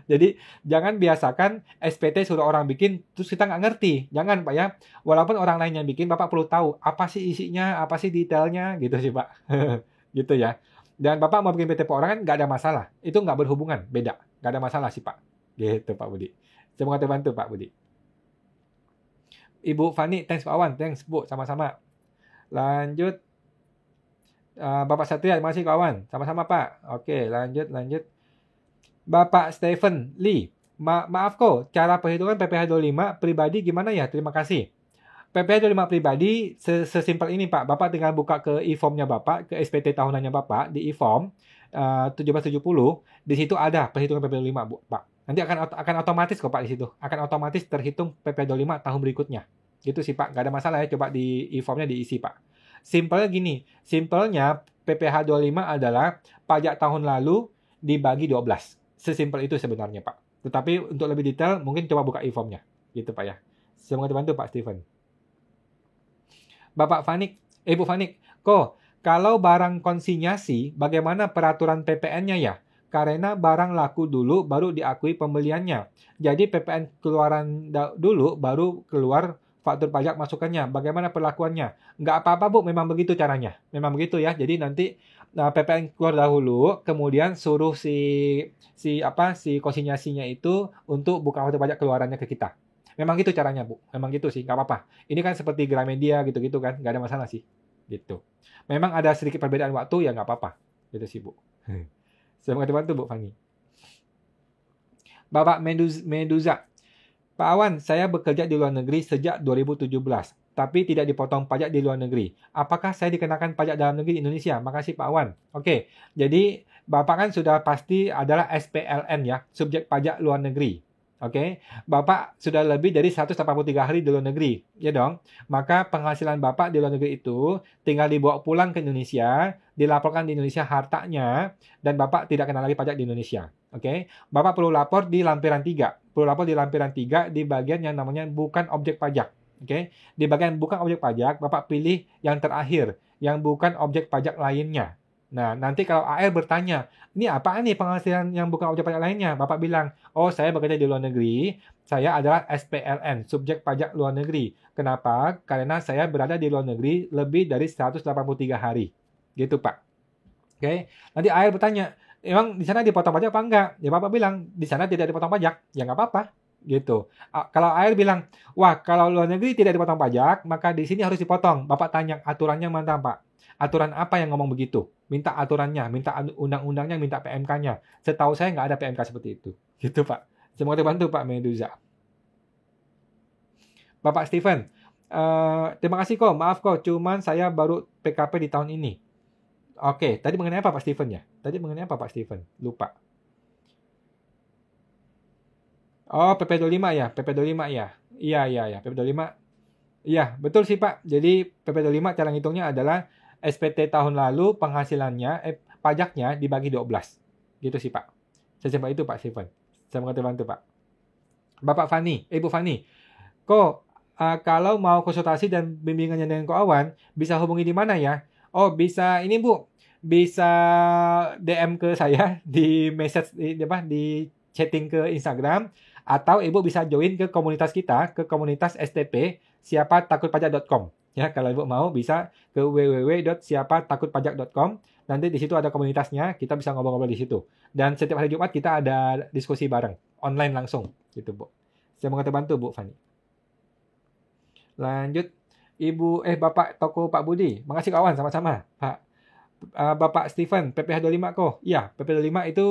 Jadi jangan biasakan SPT suruh orang bikin, terus kita nggak ngerti. Jangan Pak ya. Walaupun orang lain yang bikin, Bapak perlu tahu apa sih isinya, apa sih detailnya, gitu sih Pak. Gitu ya. Dan Bapak mau bikin PT perorangan, nggak ada masalah. Itu nggak berhubungan, beda. Nggak ada masalah sih Pak. Gitu Pak Budi. Semoga terbantu Pak Budi. Ibu Fani, thanks Pak Awan, thanks Bu, sama-sama. Lanjut. Bapak Satria, terima kasih kawan. Sama-sama Pak. Oke, lanjut. Bapak Stephen Lee. Maaf kok, cara perhitungan PPh 25 pribadi gimana ya? Terima kasih. PPh 25 pribadi sesimpel ini Pak. Bapak tinggal buka ke e-formnya Bapak, ke SPT tahunannya Bapak, di e-form 1770. Di situ ada perhitungan PPh 25 Bu, Pak. Nanti akan otomatis kok Pak di situ. Akan otomatis terhitung PPh 25 tahun berikutnya. Gitu sih Pak, nggak ada masalah ya. Coba di e-formnya diisi Pak. Simpelnya gini, simpelnya PPh 25 adalah pajak tahun lalu dibagi 12. Sesimpel itu sebenarnya Pak. Tetapi untuk lebih detail mungkin coba buka e-formnya. Gitu Pak ya. Semoga terbantu Pak Steven. Bapak Fanik, Bu Fanik, kok kalau barang konsinyasi bagaimana peraturan PPN-nya ya? Karena barang laku dulu baru diakui pembeliannya. Jadi PPN keluaran dulu baru keluar faktur pajak masukannya. Bagaimana perlakuannya? Nggak apa-apa Bu, memang begitu caranya. Memang begitu ya. Jadi nanti PPN keluar dahulu, kemudian suruh si konsinyasinya itu untuk buka faktur pajak keluarannya ke kita. Memang gitu caranya Bu. Memang gitu sih, nggak apa-apa. Ini kan seperti Gramedia gitu-gitu kan, nggak ada masalah sih. Gitu. Memang ada sedikit perbedaan waktu ya nggak apa-apa. Gitu sih Bu. Semoga terbantu Bu Fanny. Bapak Meduza. Pak Awan, saya bekerja di luar negeri sejak 2017, tapi tidak dipotong pajak di luar negeri. Apakah saya dikenakan pajak dalam negeri di Indonesia? Makasih Pak Awan. Oke, jadi Bapak kan sudah pasti adalah SPLN ya, subjek pajak luar negeri. Oke, Bapak sudah lebih dari 183 hari di luar negeri, ya dong. Maka penghasilan Bapak di luar negeri itu tinggal dibawa pulang ke Indonesia, dilaporkan di Indonesia hartanya, dan Bapak tidak kena lagi pajak di Indonesia. Oke, Bapak perlu lapor di lampiran 3. Perlu lapor di lampiran 3 di bagian yang namanya bukan objek pajak. Oke, di bagian bukan objek pajak, Bapak pilih yang terakhir, yang bukan objek pajak lainnya. Nah, nanti kalau AR bertanya, ini apaan nih penghasilan yang bukan objek pajak lainnya? Bapak bilang, oh saya bekerja di luar negeri, saya adalah SPLN, subjek pajak luar negeri. Kenapa? Karena saya berada di luar negeri lebih dari 183 hari. Gitu, Pak. Oke, nanti AR bertanya, emang di sana dipotong pajak apa enggak? Ya Bapak bilang, di sana tidak dipotong pajak. Ya nggak apa-apa. Gitu. Kalau AR bilang, wah kalau luar negeri tidak dipotong pajak, maka di sini harus dipotong. Bapak tanya, aturannya mana Pak? Aturan apa yang ngomong begitu? Minta aturannya, minta undang-undangnya, minta PMK-nya. Setahu saya nggak ada PMK seperti itu. Gitu Pak. Semoga terbantu Pak Meduza. Bapak Steven, terima kasih kok, maaf kok, cuman saya baru PKP di tahun ini. Oke, tadi mengenai apa Pak Steven ya? Tadi mengenai apa Pak Steven? Lupa. Oh, PP25 ya, PP25 ya. Iya, PP25. Iya, betul sih Pak. Jadi PP25 cara ngitungnya adalah SPT tahun lalu penghasilannya, pajaknya dibagi 12. Gitu sih Pak. Sesimpel itu Pak Steven. Semoga terbantu Pak. Bapak Fani, Ibu Fani, kok kalau mau konsultasi dan bimbingannya dengan keuangan, bisa hubungi di mana ya? Oh, bisa ini Bu, bisa DM ke saya di message di chatting ke Instagram, atau Ibu bisa join ke komunitas kita, ke komunitas STP siapatakutpajak.com. Ya, kalau Ibu mau bisa ke www.siapatakutpajak.com. Nanti di situ ada komunitasnya, kita bisa ngobrol-ngobrol di situ. Dan setiap hari Jumat kita ada diskusi bareng, online langsung, gitu Bu. Semoga terbantu Bu Fani. Lanjut, Bapak Toko Pak Budi. Makasih kawan, sama-sama. Pak Bapak Steven, PPh 25 kok. Iya, PPh 25 itu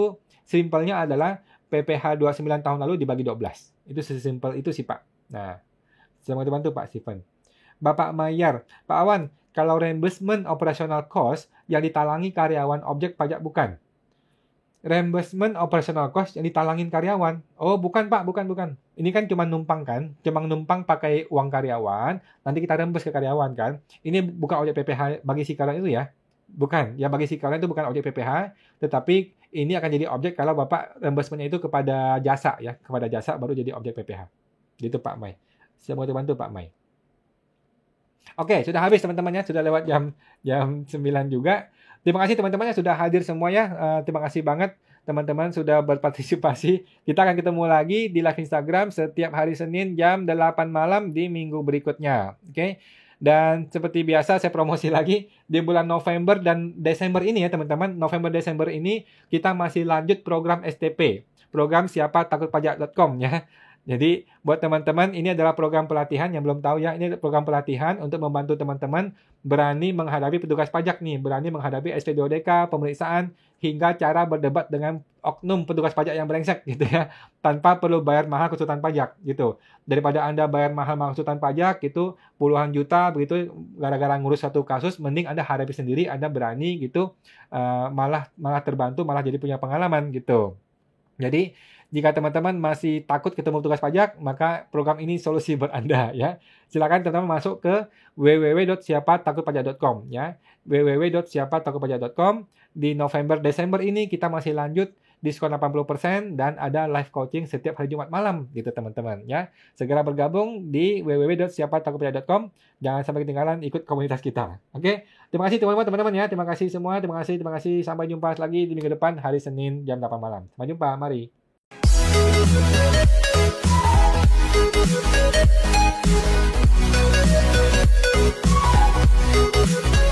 simpelnya adalah PPh 29 tahun lalu dibagi 12. Itu sesimpel itu sih Pak. Nah, semoga terbantu Pak Steven. Bapak Mayar, Pak Awan, kalau reimbursement operational cost yang ditalangi karyawan objek pajak bukan? Reimbursement operational cost yang ditalangin karyawan. Oh, bukan Pak, bukan. Ini kan cuma numpang kan? Cuma numpang pakai uang karyawan, nanti kita reimburse ke karyawan kan? Ini bukan objek PPh bagi si karyawan itu ya. Bukan, ya bagi si karyawan itu bukan objek PPh, tetapi ini akan jadi objek kalau Bapak reimbursement-nya itu kepada jasa ya, kepada jasa baru jadi objek PPh. Gitu Pak Mai. Semoga terbantu Pak Mai. Oke, sudah habis teman-temannya, sudah lewat jam 9 juga. Terima kasih teman-teman yang sudah hadir semua ya. Terima kasih banget teman-teman sudah berpartisipasi. Kita akan ketemu lagi di live Instagram setiap hari Senin jam 8 malam di minggu berikutnya. Oke. Dan seperti biasa saya promosi lagi di bulan November dan Desember ini ya teman-teman. November-Desember ini kita masih lanjut program STP. Program siapatakutpajak.com ya. Jadi buat teman-teman ini adalah program pelatihan yang belum tahu ya. Ini program pelatihan untuk membantu teman-teman berani menghadapi petugas pajak nih. Berani menghadapi SP2DK, pemeriksaan, hingga cara berdebat dengan oknum petugas pajak yang brengsek gitu ya. Tanpa perlu bayar mahal konsultan pajak gitu. Daripada Anda bayar mahal konsultan pajak itu puluhan juta begitu gara-gara ngurus satu kasus, mending Anda hadapi sendiri, Anda berani gitu. Malah terbantu, malah jadi punya pengalaman gitu. Jadi jika teman-teman masih takut ketemu petugas pajak, maka program ini solusi buat Anda ya. Silakan teman-teman masuk ke www.siapatakutpajak.com ya. www.siapatakutpajak.com. Di November Desember ini kita masih lanjut diskon 80% dan ada live coaching setiap hari Jumat malam gitu teman-teman ya. Segera bergabung di www.siapatakutpajak.com. Jangan sampai ketinggalan ikut komunitas kita. Oke. Terima kasih teman-teman ya. Terima kasih semua. Terima kasih. Sampai jumpa lagi di minggu depan hari Senin jam 8 malam. Sampai jumpa. Mari. Thank you.